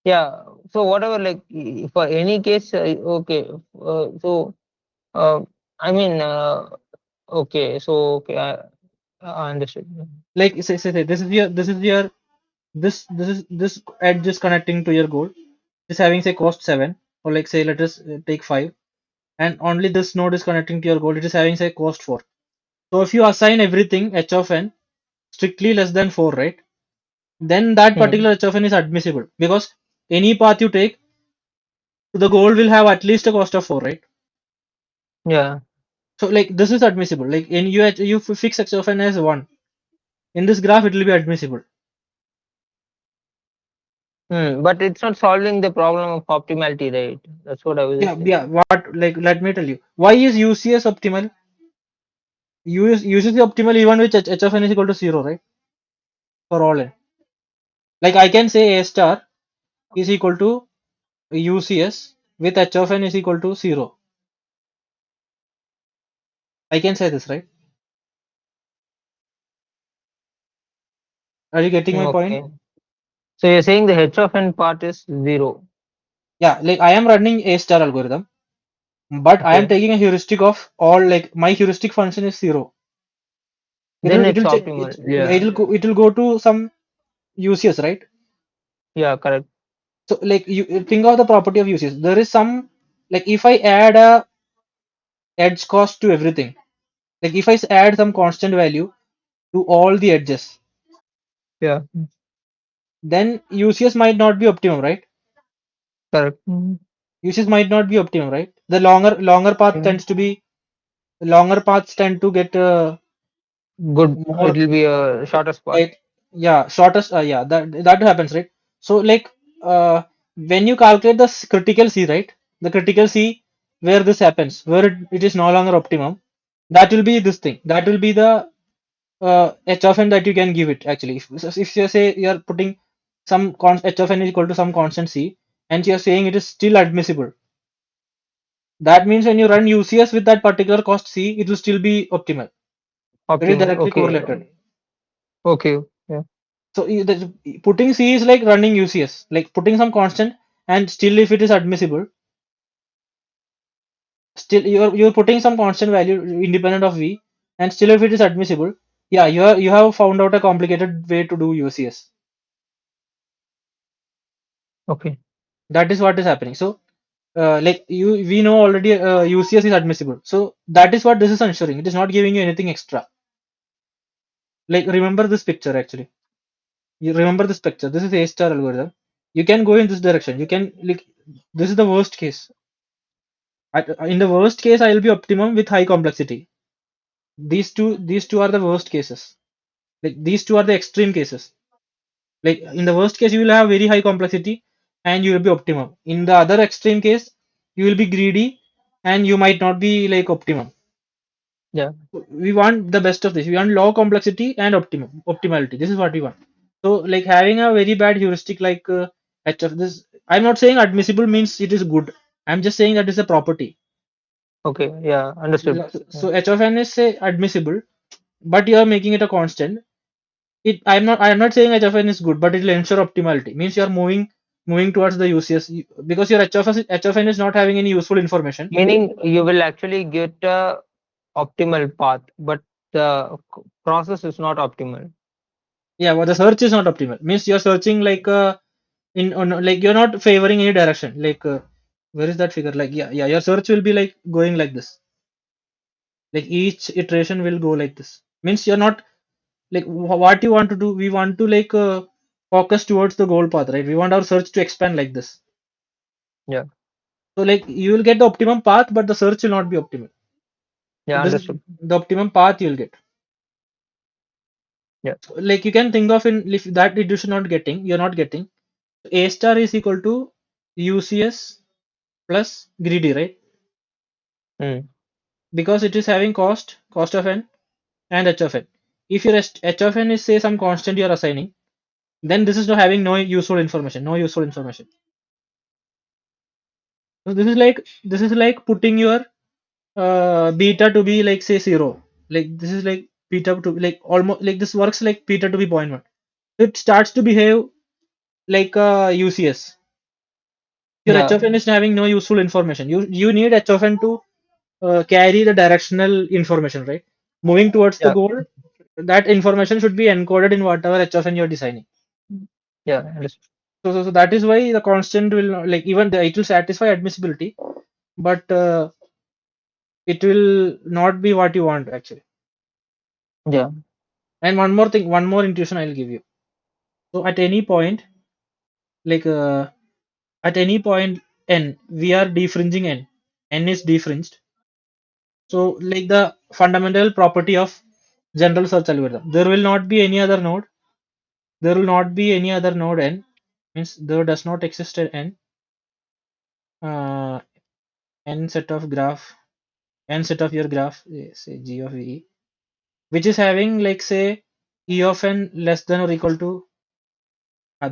yeah. So whatever, like for any case, okay. So uh, I mean, okay. So okay, I understood. Like say this edge is connecting to your goal. Is having say cost 7, or like say let us take 5, and only this node is connecting to your goal. It is having say cost 4. So if you assign everything h of n strictly less than 4, right? Then that particular Hmm. h of n is admissible, because any path you take to the goal will have at least a cost of 4, right? Yeah. So like this is admissible. Like in you fix h of n as 1. In this graph it will be admissible. Hmm. But it's not solving the problem of optimality, right? That's what I was Yeah, just yeah. saying. What, like let me tell you. Why is UCS optimal? UCS is optimal even with h of n is equal to 0, right? For all n. Like I can say a star is equal to UCS with h of n is equal to 0. I can say this, right? Are you getting my point? Okay. So you're saying the h of n part is 0. Yeah, like I am running a star algorithm, but I am Okay. taking a heuristic of all, like my heuristic function is 0. Then It it's will optimal. Yeah. it will go to some UCS, right? Yeah. Correct. So like you think of the property of UCS. There is some, like if I add a edge cost to everything, like if I add some constant value to all the edges, Yeah. then UCS might not be optimum, right? Correct. Mhm. UCS might not be optimum, right? The longer path Yeah. tends to be longer paths tend to get Good. more, It'll be a shorter spot. right? Yeah, shortest. Yeah, that happens, right? So like when you calculate the critical C, right? The critical C where this happens, where it is no longer optimum, that will be this thing. That will be the h of n that you can give it actually. If you say you are putting some h of n is equal to some constant C, and you are saying it is still admissible, that means when you run UCS with that particular cost C, it will still be optimal. It is Optimal. directly Okay. correlated. Okay. Yeah. So putting C is like running UCS, like putting some constant, and still if it is admissible, still you're putting some constant value independent of V, and still if it is admissible, yeah, you have found out a complicated way to do UCS. Okay. That is what is happening. So like we know already UCS is admissible. So that is what this is ensuring. It is not giving you anything extra. Like remember this picture actually. You remember this picture. This is A star algorithm. You can go in this direction. You can like this is the worst case. In the worst case, I will be optimum with high complexity. These two are the worst cases. Like these two are the extreme cases. Like in the worst case, you will have very high complexity and you will be optimum. In the other extreme case, you will be greedy and you might not be like optimum. Yeah. We want the best of this. We want low complexity and optimality. This is what we want. So like having a very bad heuristic like HF, this I'm not saying admissible means it is good. I'm just saying that is a property. Okay. Yeah. Understood. Yeah. So h of n is say admissible, but you are making it a constant. I'm not saying h of n is good, but it will ensure optimality. Means you are moving towards the UCS because your h of n is not having any useful information. Meaning you will actually get a optimal path, but the process is not optimal. Yeah, well, the search is not optimal. Means you're searching like in on like you're not favoring any direction. Like where is that figure? Like yeah, your search will be like going like this. Like each iteration will go like this. Means you're not like what you want to do. We want to like focus towards the goal path, right? We want our search to expand like this. Yeah. So like you will get the optimum path, but the search will not be optimal. So Yeah. this is Understood. the optimum path you'll get. Yeah. So, like you can think of in if that you should not getting, you're not getting. A star is equal to UCS plus greedy, right? Mm. Because it is having cost of n and h of n. If your h of n is say some constant you are assigning, then this is not having no useful information. So this is like putting your beta to be like say zero. Like this is like beta to like almost like this works like beta to be 0.1. It starts to behave like UCS. Your h Yeah. of n is having no useful information. You need h of n to carry the directional information, right? Moving towards the Yeah. goal, that information should be encoded in whatever h of n you're designing. Yeah. Understood. So that is why the constant will not, like even it will satisfy admissibility, but it will not be what you want actually. Yeah. And one more thing, one more intuition I'll give you. So at any point, like at any point n, we are defringing n. N is defringed. So like the fundamental property of general search algorithm, there will not be any other node. There will not be any other node n. Means there does not exist an n. N set of graph, n set of your graph, say g of e, which is having like say e of n less than or equal to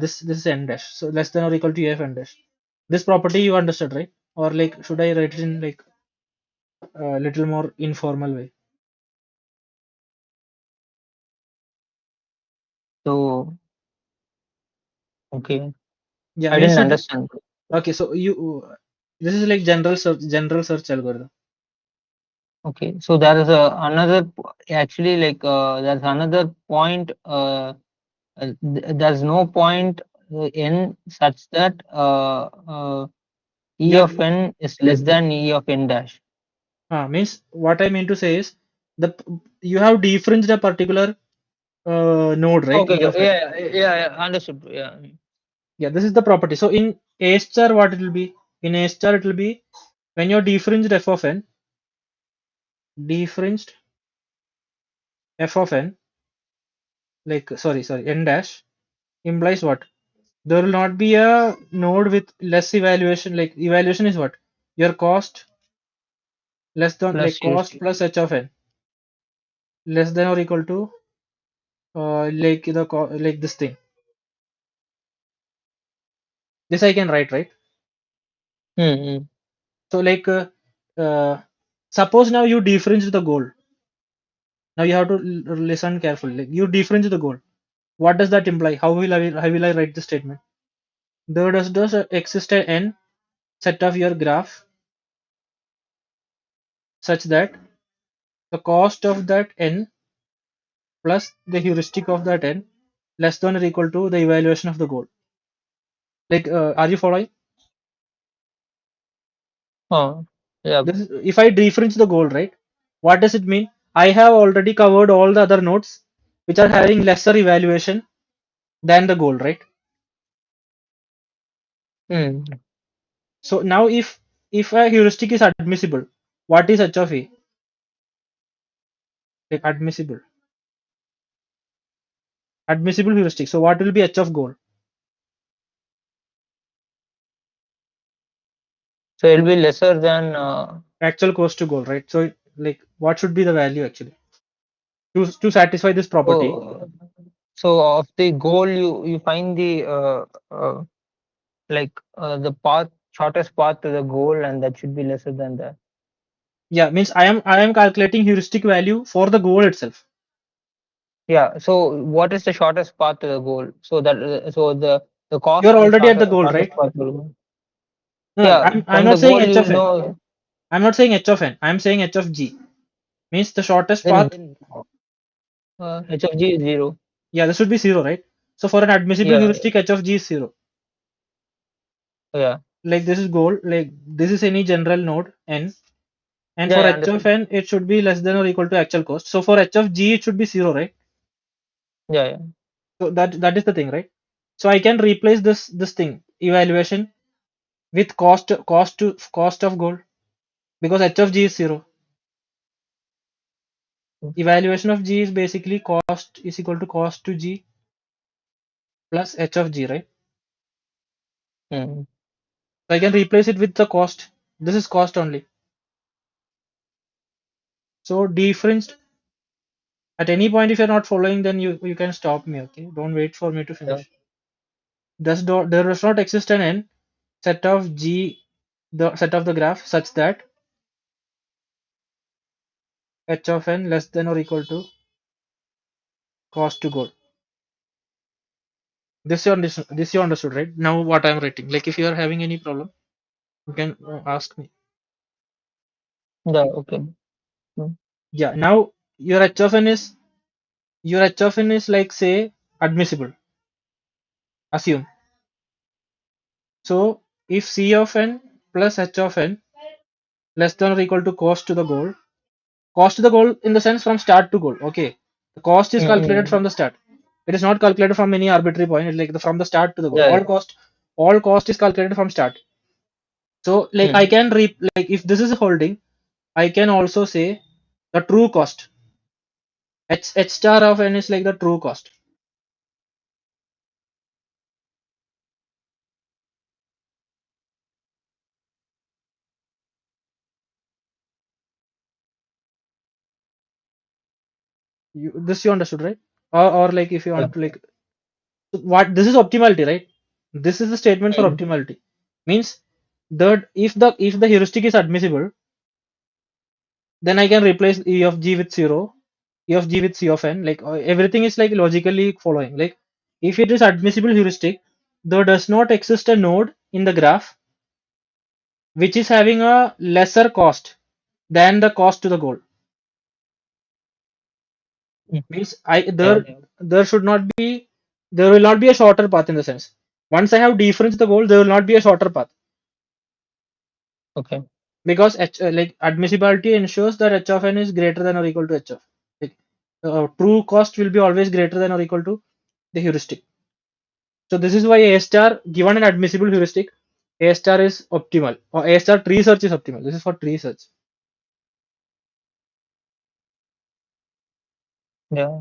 this is n dash. So less than or equal to e of n dash. This property you understood, right? Or like should I write it in like a little more informal way? So, okay. Yeah, I means didn't it, understand. okay. So you this is like general search algorithm. Okay. So there is a another actually like there's another point. There's no point in such that E Yeah, of n is less than E of n dash. means what I mean to say is the you have defringed a particular node, right? Okay, E of okay. n. Yeah, understood. Yeah. Yeah, this is the property. So in A star, what it will be? In A star, it will be when you're defringed f of n, defringed f of n, like sorry, n dash implies what? There will not be a node with less evaluation. Like evaluation is what? Your cost less than like Plus cost heuristic. plus h of n less than or equal to like like this thing. This I can write, right? Hmm. So like uh, suppose now you defringe the goal. Now you have to listen carefully. Like you defringe the goal. What does that imply? How will I write the statement? There does exist an n set of your graph such that the cost of that n plus the heuristic of that n less than or equal to the evaluation of the goal. Like are you following? Oh, yeah. This is, if I dereference the goal, right? What does it mean? I have already covered all the other nodes which are having lesser evaluation than the goal, right? Hmm. So now if a heuristic is admissible, what is h of a? Like admissible heuristic. So what will be h of goal? So it'll be lesser than Actual cost to goal, right? So like what should be the value actually to satisfy this property? so so of the goal you find the the path shortest path to the goal, and that should be lesser than that. Yeah, means I am calculating heuristic value for the goal itself. Yeah. So what is the shortest path to the goal? So that the cost You're of the already at the goal, shortest right? path to the goal. No, no, Yeah. I'm From the not saying goal, h you of n. know. I'm not saying h of n. I'm saying h of g. Means the shortest Then path. h of g is 0. Yeah, this should be zero, right? So for an admissible Yeah. heuristic, h of g is zero. Yeah. Like this is goal. Like this is any general node n, and Yeah. for I h of understood. n, it should be less than or equal to actual cost. So for h of g, it should be zero, right? Yeah. Yeah. So that is the thing, right? So I can replace this thing evaluation with cost of goal because h of g is zero. Evaluation of g is basically cost is equal to cost to g plus h of g, right? Mm. So I can replace it with the cost. This is cost only. So difference at any point if you're not following, then you can stop me. Okay, don't wait for me to Yeah. finish. There does not exist an n set of g, the set of the graph such that h of n less than or equal to cost to goal. This you understood, right? Now what I'm writing. Like if you are having any problem, you can ask me. Yeah. Okay. Mm. Yeah. Now your h of n is like say admissible. Assume. So if c of n plus h of n less than or equal to cost to the goal, cost to the goal in the sense from start to goal. Okay, the cost is calculated Mm. from the start. It is not calculated from any arbitrary point. It's like from the start to the goal. Yeah. Yeah. All cost is calculated from start. So like I Mm. can like if this is a holding, I can also say the true cost. H star of n is like the true cost. You understood, right? Or like if you Yeah. want to like what this is optimality, right? This is the statement for Mm. optimality. Means that if the heuristic is admissible, then I can replace E of g with zero, E of g with C of n. Like everything is like logically following. Like if it is admissible heuristic, there does not exist a node in the graph which is having a lesser cost than the cost to the goal. Mm. Means Yeah. there should not be there will not be a shorter path in the sense. Once I have dereferenced the goal, there will not be a shorter path Okay. because like admissibility ensures that h of n is greater than or equal to h of. Like, true cost will be always greater than or equal to the heuristic. So this is why A star given an admissible heuristic, A star is optimal or A star tree search is optimal. This is for tree search. Yeah.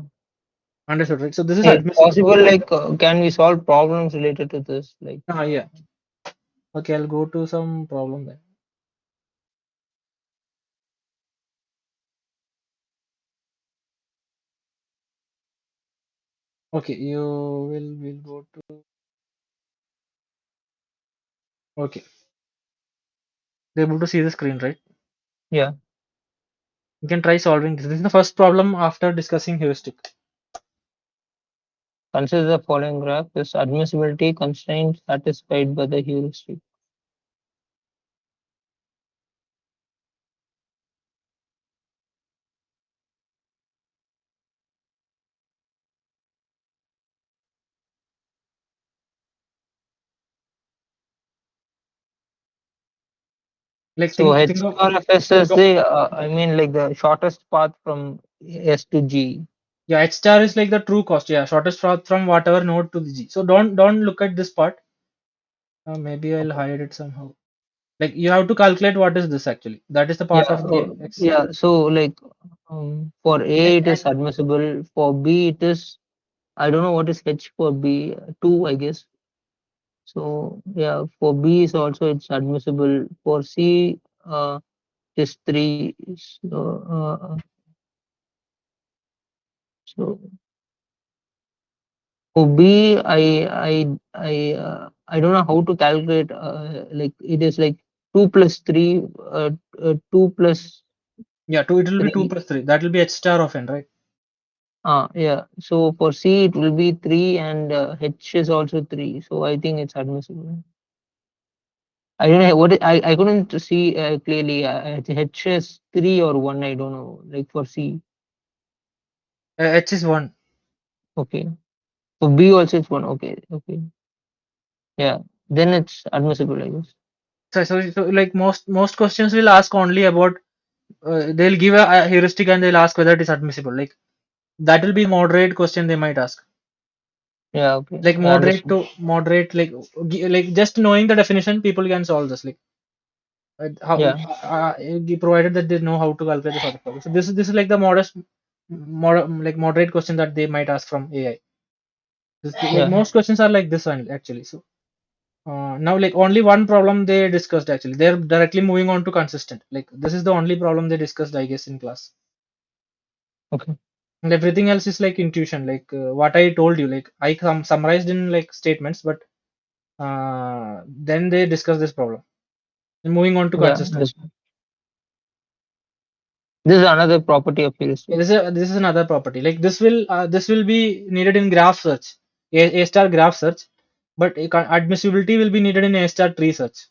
Understood, right? So this is If admissible. possible, can we solve problems related to this? Yeah. Okay, I'll go to some problem then. Okay, you will go to. Okay, they're able to see the screen, right? Yeah. You can try solving this. This is the first problem after discussing heuristic. Consider the following graph: is admissibility constraint satisfied by the heuristic? Like So think H of or FS is the I mean like the shortest path from S to G. yeah, H star is like the true cost. Yeah, shortest path from whatever node to the G. So don't look at this part. Maybe I'll Okay. hide it somehow. Like you have to calculate what is this actually. That is the part Yeah. of X. Yeah. So like for A Like it is and admissible. For B it is I don't know what is H for B, two I guess. So yeah, for B is also it's admissible. For C, is three. So for B, I don't know how to calculate. Like it is like two plus three, two plus yeah, two. It will be two three. plus three. That will be H star of n, right? Yeah. So for C, it will be three, and H is also three. So I think it's admissible. I don't know I couldn't see clearly. H is three or one. I don't know. Like for C, H is one. okay. For B also it's one. Okay, okay. Yeah. Then it's admissible, I guess. So like most questions will ask only about they'll give a heuristic and they'll ask whether it is admissible. Like that will be moderate question they might ask. Yeah. Okay. Like I moderate understand. to moderate, like like just knowing the definition, people can solve this. Like how Yeah. provided that they know how to calculate the sort of problem. So this is like the modest, like moderate question that they might ask from AI. Like Yeah. most questions are like this one actually. So now like only one problem they discussed actually. They're directly moving on to consistent. Like this is the only problem they discussed, I guess, in class. Okay. And everything else is like intuition, like what I told you. Like I summarized in like statements, but then they discuss this problem. And moving on to Yeah. consistent. This is another property of heuristic. Yeah, this is another property. Like this will be needed in graph search, A star graph search, but admissibility will be needed in A star tree search.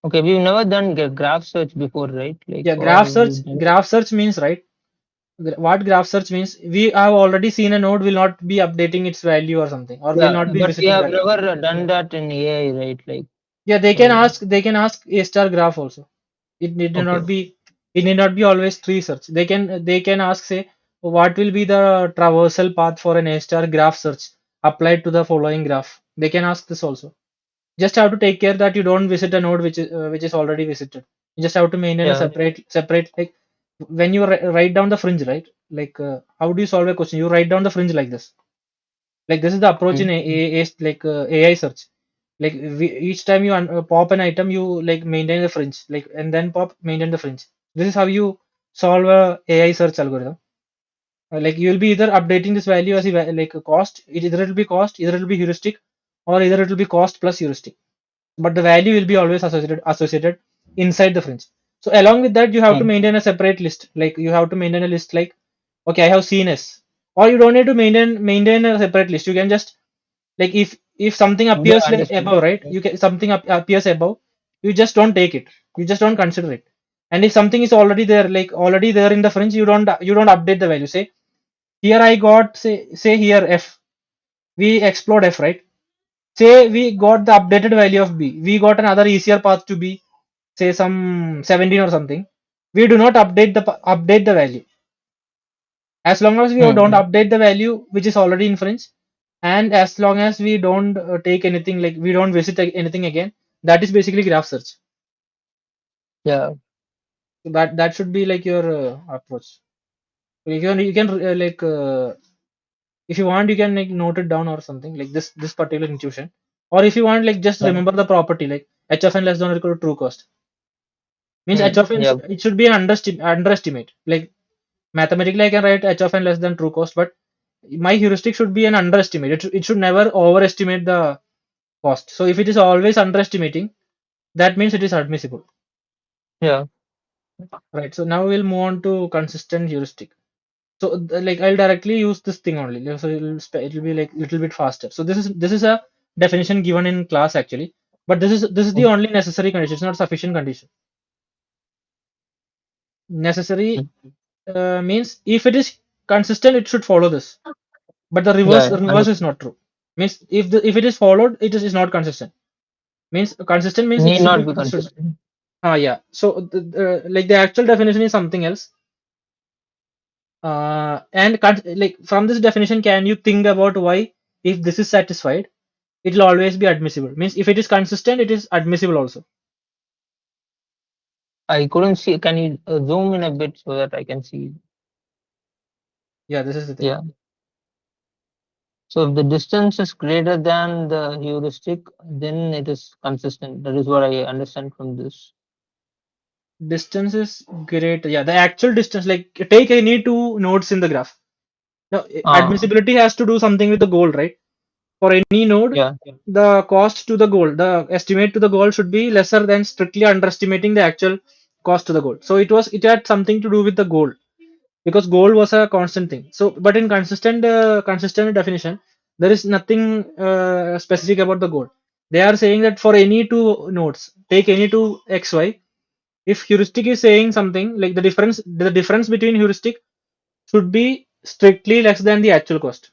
Okay. We've never done graph search before, right? Like, Yeah, or we've done. graph search means, right? What graph search means, we have already seen a node will not be updating its value or something, or will Yeah. not be But we visiting have that. never done that in AI, right? Like, Yeah, uh, they can ask A star graph also. Need okay. not be, it need not be always tree search. They can ask, say, what will be the traversal path for an A star graph search applied to the following graph. They can ask this also. Just have to take care that you don't visit a node which is already visited. You just have to maintain a Yeah. separate, like when you write down the fringe, right? Like how do you solve a question? You write down the fringe like this. Like this is the approach in Mm. like AI search. Like each time you pop an item, you like maintain the fringe, like and then pop maintain the fringe. This is how you solve a AI search algorithm. Like you will be either updating this value as a like a cost. Either it will be cost, either it will be heuristic, or either it will be cost plus heuristic. But the value will be always associated inside the fringe. So along with that, you have to Mm. maintain a separate list. Like you have to maintain a list like, okay, I have seen S, or you don't need to maintain a separate list. You can just, like if something Yeah. appears like Understood. above, right? You can something appears above, you just don't take it. You just don't consider it. And if something is already there, like already there in the fringe, you don't update the value. Say here I got, say here F, we explode F, right? Say we got the updated value of B, we got another easier path to B, say some 17 or something. We do not update the value. As long as we don't Mm. update the value which is already in fringe, and as long as we don't take anything, like we don't visit anything again, that is basically graph search. Yeah. So that should be like your approach. You can like if you want, you can like note it down or something like this particular intuition. Or if you want, like just Yeah. remember the property, like h of n less than or equal to true cost means h Mm. of n Yeah. it should be an underestimate. Like mathematically I can write h of n less than true cost, but my heuristic should be an underestimate. It should never overestimate the cost. So if it is always underestimating, that means it is admissible, Yeah. right? So now we'll move on to consistent heuristic. So like I'll directly use this thing only. So it'll be like little bit faster. So this is a definition given in class actually, but this is the Okay. only necessary condition. It's not sufficient condition. Necessary Mm. means if it is consistent, it should follow this. But Yeah. Yeah. the reverse is Understood. not true. Means if it is followed, it is not consistent. Means consistent means Need not be it should consistent. Yeah. So like the actual definition is something else. And like from this definition, can you think about why, if this is satisfied, it will always be admissible? Means if it is consistent, it is admissible also. I couldn't see. Can you zoom in a bit so that I can see? Yeah, this is the thing. Yeah. So if the distance is greater than the heuristic, then it is consistent. That is what I understand from this. Distance is great. Yeah, the actual distance, like take any two nodes in the graph. Now, Ah, admissibility has to do something with the goal, right? For any node, yeah. the cost to the goal, the estimate to the goal should be lesser than strictly underestimating the actual cost to the goal. So it had something to do with the goal, because goal was a constant thing. So, but in consistent definition, there is nothing specific about the goal. They are saying that for any two nodes, take any two xy, if heuristic is saying something like the difference between heuristic should be strictly less than the actual cost.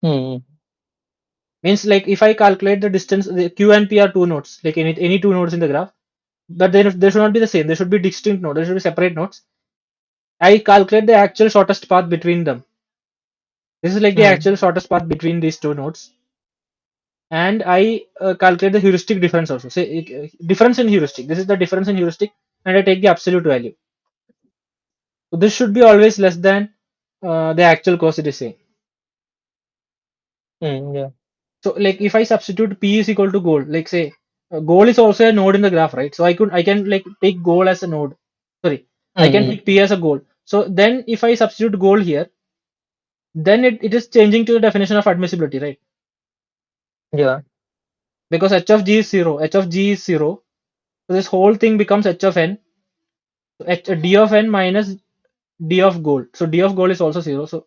Hmm. Means like if I calculate the distance, the q and p are two nodes, like any two nodes in the graph, but then they should not be the same. They should be distinct nodes. They should be separate nodes. I calculate the actual shortest path between them. This is like the Hmm. actual shortest path between these two nodes, and I calculate the heuristic difference also. Say difference in heuristic. This is the difference in heuristic, and I take the absolute value. So this should be always less than the actual cost it is saying. Hmm. Yeah. So like if I substitute p is equal to goal, like say goal is also a node in the graph, right? So I can like take goal as a node. Sorry, I can Hmm. take p as a goal. So then if I substitute goal here, then it is changing to the definition of admissibility, right? Yeah. Because h of g is zero, h of g is zero. So this whole thing becomes h of n, so d of n minus d of goal. So d of goal is also zero. So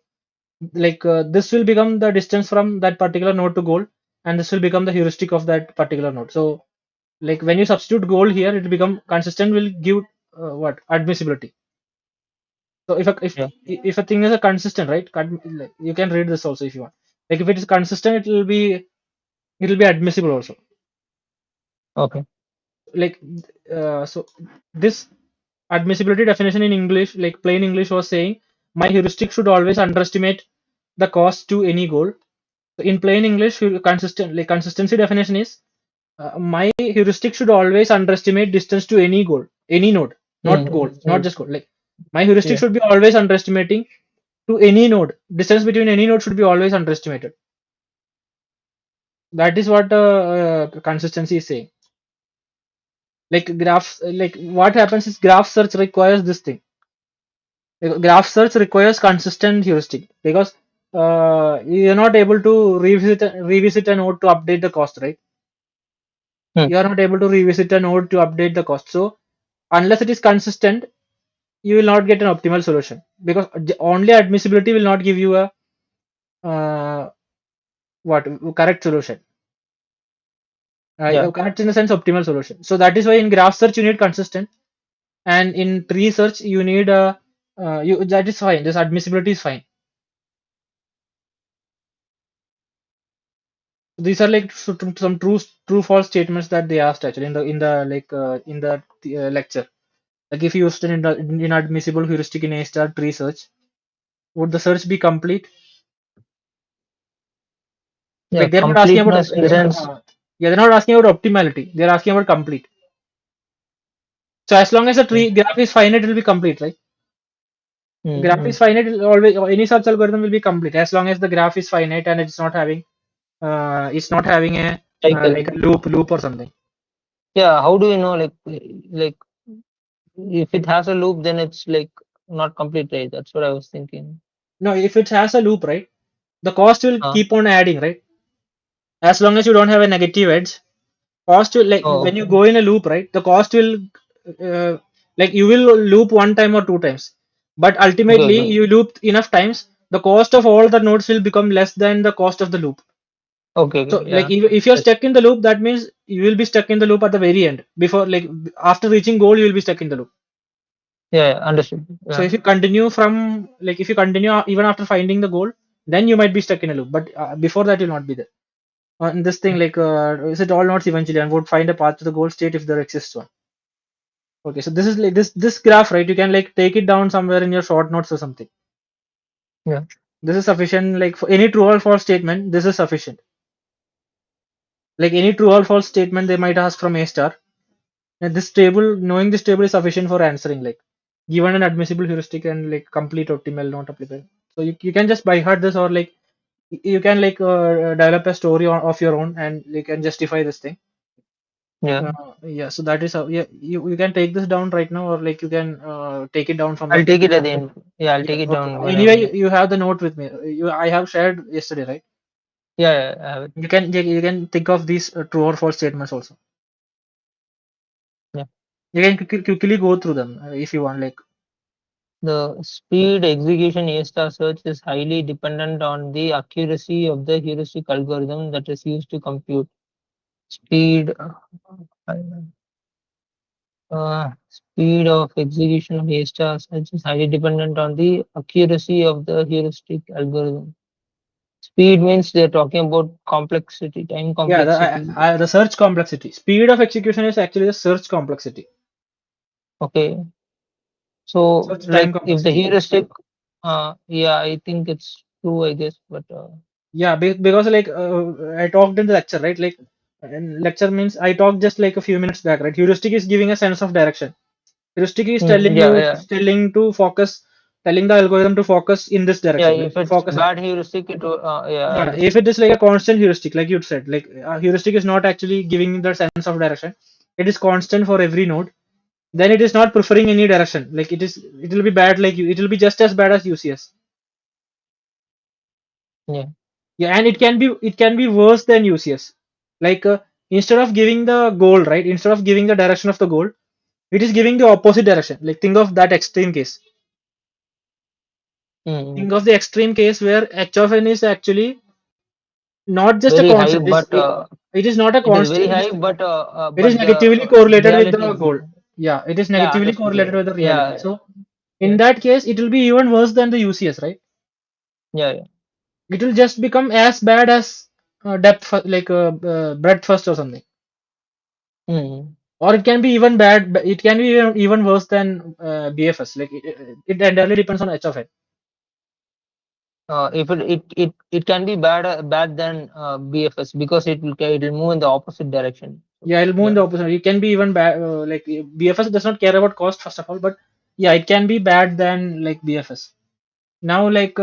like this will become the distance from that particular node to goal, and this will become the heuristic of that particular node. So like when you substitute goal here, it become consistent will give what admissibility. So Yeah. if a thing is a consistent, right? Like, you can read this also if you want. Like if it is consistent, it will be admissible also. Okay. Like so this admissibility definition in English, like plain English, was saying my heuristic should always underestimate the cost to any goal. So in plain English, consistency definition is my heuristic should always underestimate distance to any goal, any node, not Hmm. goal, not just goal. Like my heuristic Yeah. should be always underestimating to any node. Distance between any node should be always underestimated. That is what consistency is saying. Like graphs, like what happens is graph search requires this thing. Like, graph search requires consistent heuristic because you're not able to revisit a node to update the cost, right? Hmm. You are not able to revisit a node to update the cost. So unless it is consistent, you will not get an optimal solution, because only admissibility will not give you a uh, what correct solution. Yeah. Correct in the sense optimal solution. So that is why in graph search you need consistent, and in tree search you need a you that is fine. This admissibility is fine. These are like some true false statements that they asked actually in the lecture. Like if you used an inadmissible heuristic in A star tree search, would the search be complete? Yeah. Like they're not asking about Completeness in the sense. yeah, they're not asking about optimality. They're asking about complete. So as long as the Hmm. tree graph is finite, it will be complete, right? Graph Hmm. is finite, it'll always, or any search algorithm will be complete as long as the graph is finite and it's not having a Cycle. like a loop or something. Yeah. How do you know? Like if it has a loop, then it's like not complete, right? That's what I was thinking. No, if it has a loop, right, the cost will Ah. keep on adding, right? As long as you don't have a negative edge, cost will, like Oh. when you go in a loop, right, the cost will uh, like you will loop one time or two times, but Okay. ultimately Okay. you loop enough times, the cost of all the nodes will become less than the cost of the loop. Okay. So Okay. like Yeah. if you're Yes. stuck in the loop, that means you will be stuck in the loop at the very end, before like after reaching goal you will be stuck in the loop. Yeah. Yeah. Understood. So Yeah. if you continue even after finding the goal, then you might be stuck in a loop, but before that you'll not be there. And this thing, like is it all nodes eventually and would find a path to the goal state if there exists one. Okay, so this is like this graph, right? You can like take it down somewhere in your short notes or something. Yeah. This is sufficient. Like for any true or false statement, this is sufficient. Like any true or false statement, they might ask from A star. And this table, knowing this table is sufficient for answering. Like given an admissible heuristic and like complete optimal, not applicable. So you can just by heart this, or like you can like develop a story of your own and you can justify this thing. Yeah. Yeah, so that is how, yeah, you can take this down right now, or like you can take it down from the I'll take it at the end. Yeah, I'll yeah, take it okay. down when Anyway, I'm done. you have the note with me. I have shared yesterday, right? Yeah, yeah, I have it. You can think of these true or false statements also. Yeah. You can quickly go through them if you want. Like The speed execution A star search is highly dependent on the accuracy of the heuristic algorithm that is used to compute. Speed speed of execution of A star search is highly dependent on the accuracy of the heuristic algorithm. Speed means they're talking about complexity, time yeah, complexity. the search complexity, speed of execution is actually the search complexity, Okay, so search time like if the complexity. heuristic, yeah, I think it's true, I guess, but Yeah, because like I talked in the lecture, right? Like in lecture means I talked just like a few minutes back, right? Heuristic is giving a sense of direction. Heuristic is telling yeah, you, yeah, telling to focus, telling the algorithm to focus in this yeah. direction, If like it's focus. bad heuristic, yeah, I Yeah, if understand. it is like a constant heuristic, like you said, like heuristic is not actually giving the sense of direction. It is constant for every node. Then it is not preferring any direction. Like it will be bad. Like you, it will be just as bad as UCS. Yeah. Yeah, and it can be worse than UCS. Like instead of giving the goal, right? Instead of giving the direction of the goal, it is giving the opposite direction. Like think of that extreme case. Mm. Think of the extreme case where h of n is actually not just a Very high, constant. but It is not a it is very constant. high, but It is but the negatively correlated with reality the is goal. Yeah, it is yeah, negatively understood. correlated Yeah, with the reality. yeah, So in yeah, that case, it will be even worse than the UCS, right? yeah, yeah. It will just become as bad as like breadth first or something. Mm. Or it can be even bad. It can be even worse than BFS. Like it entirely depends on H of n. If it can be bad than BFS because it will move in the opposite direction. So, Yeah, it'll move in yeah. the opposite. It can be even bad. Like BFS does not care about cost first of all, but yeah, it can be bad than like BFS. Now, like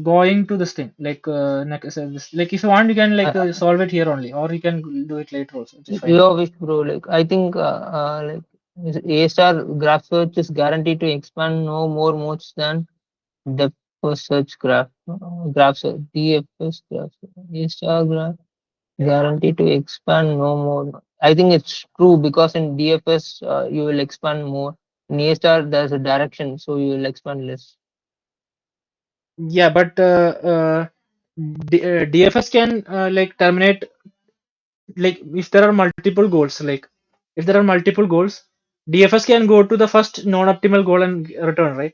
going to this thing, like like if you want, you can like I, solve it here only, or you can do it later also. It is fine. your wish, bro. Like I think like A star graph search is guaranteed to expand no more modes than depth first search graph search DFS graph A star graph guaranteed to expand no more. I think it's true because in DFS you will expand more. In A star there's a direction, so you will expand less. Yeah, but DFS can like terminate, like if there are multiple goals, like if there are multiple goals, DFS can go to the first non-optimal goal and return, right?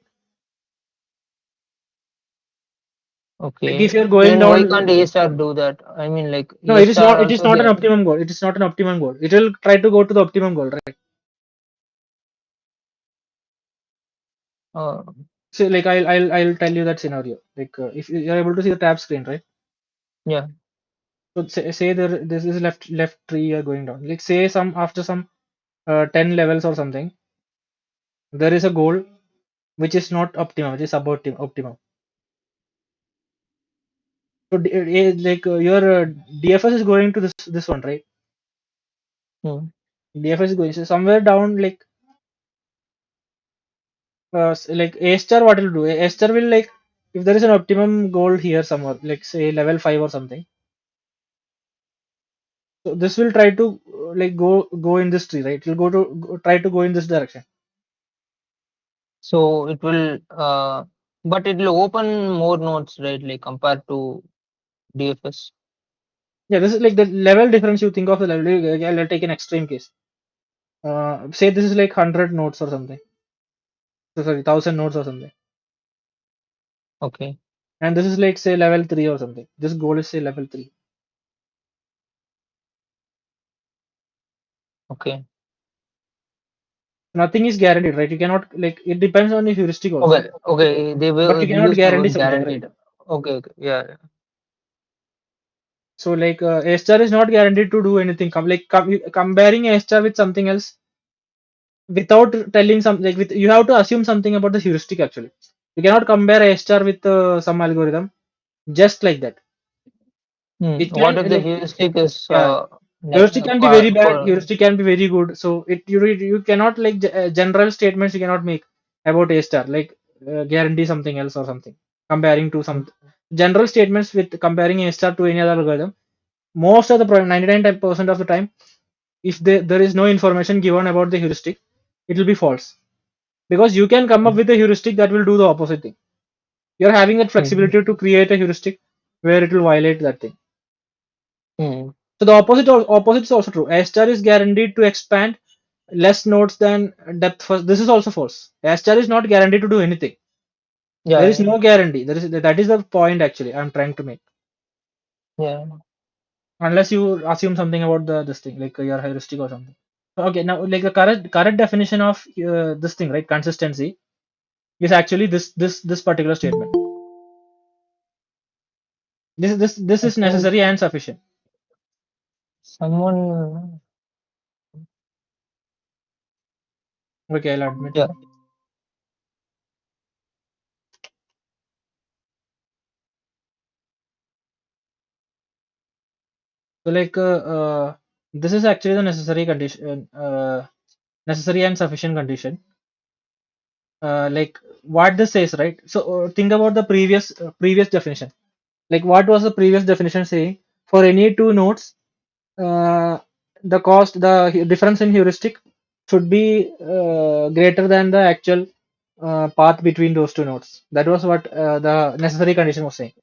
Like if Okay, you're going then why down, can't A star do that? I mean, like no, A it is star not. It is also not an get. optimum goal. It is not an optimum goal. It will try to go to the optimum goal, right? Uh, So like I'll tell you that scenario. Like if you're able to see the tab screen, right? yeah. So say there this is left tree you're going down. Like say some after some 10 levels or something, there is a goal which is not optimum, which is optimum. So your DFS is going to this one, right? Hmm. DFS is going so somewhere down, like like A star. What will do? A star will like if there is an optimum goal here somewhere, like say level 5 or something. So this will try to like go in this tree, right? It will try to go in this direction. So it will, but it will open more nodes, right? Like compared to DFS. Yeah, this is like the level difference. You think of the level. Yeah, let's take an extreme case. Say this is like 100 nodes or something. So sorry, 1000 nodes or something. Okay, And this is like say level 3 or something. This goal is say level 3. okay. Nothing is guaranteed, right? You cannot like it depends on the heuristic also, Okay, okay, they but will you cannot use the guarantee word something, right? guaranteed. Okay, okay, yeah, yeah. So like A star is not guaranteed to do anything. Comparing A star with something else without telling some like with you have to assume something about the heuristic actually. You cannot compare A star with some algorithm just like that. It What can if the like heuristic is yeah, heuristic can be very bad. for Heuristic can be very good. So you cannot like general statements you cannot make about A star like guarantee something else or something comparing to some general statements with comparing A star to any other algorithm. Most of the 99% of the time, if there is no information given about the heuristic, it will be false because you can come up with a heuristic that will do the opposite thing. You're having that mm, flexibility to create a heuristic where it will violate that thing. mm, So the opposite is also true. A star is guaranteed to expand less nodes than depth first. This is also false. A star is not guaranteed to do anything. There yeah, is yeah, no guarantee. There is that is the point actually I'm trying to make. yeah. Unless you assume something about the this thing like your heuristic or something. Okay, now like the correct definition of this thing, right? Consistency is actually this particular statement. This I is think necessary and sufficient. someone, Okay, I'll admit. yeah, So like this is actually the necessary condition, necessary and sufficient condition. Like what this says, right? So think about the previous definition. Like what was the previous definition saying? For any two nodes, uh, the difference in heuristic should be greater than the actual path between those two nodes. That was what the necessary condition was saying.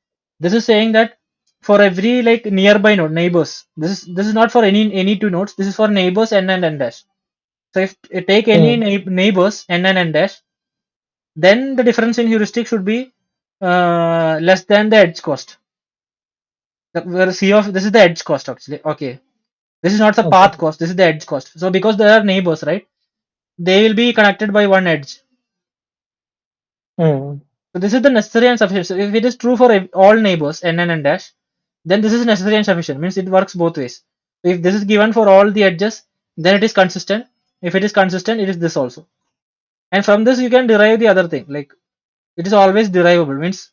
This is saying that for every like nearby node, neighbors. This is not for any two nodes. This is for neighbors n and n dash. So if you take any mm, neighbors n and n dash, then the difference in heuristic should be less than the edge cost. Where C of this is the edge cost actually. Okay, this is not the okay, path cost. This is the edge cost. So because they are neighbors, right? They will be connected by one edge. mm, So this is the necessary and sufficient. So if it is true for all neighbors n and n dash, then this is necessary and sufficient. Means it works both ways. If this is given for all the edges, then it is consistent. If it is consistent, it is this also. And from this you can derive the other thing. Like it is always derivable. Means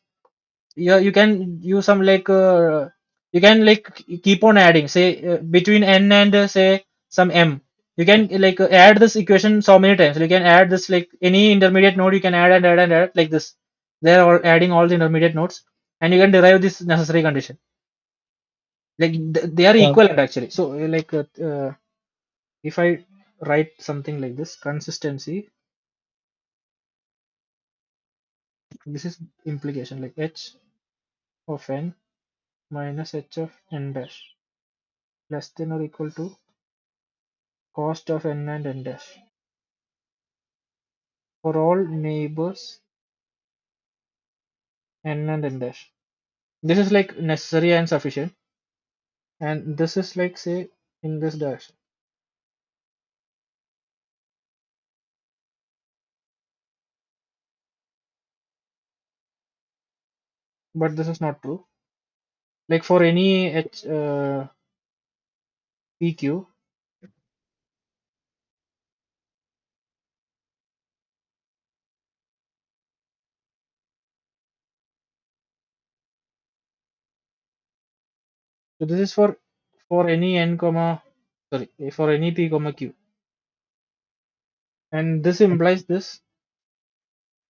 you can use some like you can like keep on adding. Say between n and say some m. You can like add this equation so many times. You can add this like any intermediate node. You can add and add and add like this. They are all adding all the intermediate nodes, and you can derive this necessary condition. Like they are yeah, equivalent actually. So if I write something like this, consistency. This is implication like h of n minus h of n dash less than or equal to cost of n and n dash for all neighbors n and n dash. This is like necessary and sufficient, and this is like say in this direction, but this is not true. Like for any PQ, so this is for any n comma sorry for any p comma q, and this implies this,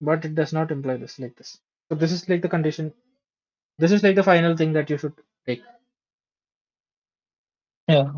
but it does not imply this like this. So this is like the condition. This is like the final thing that you should take. yeah.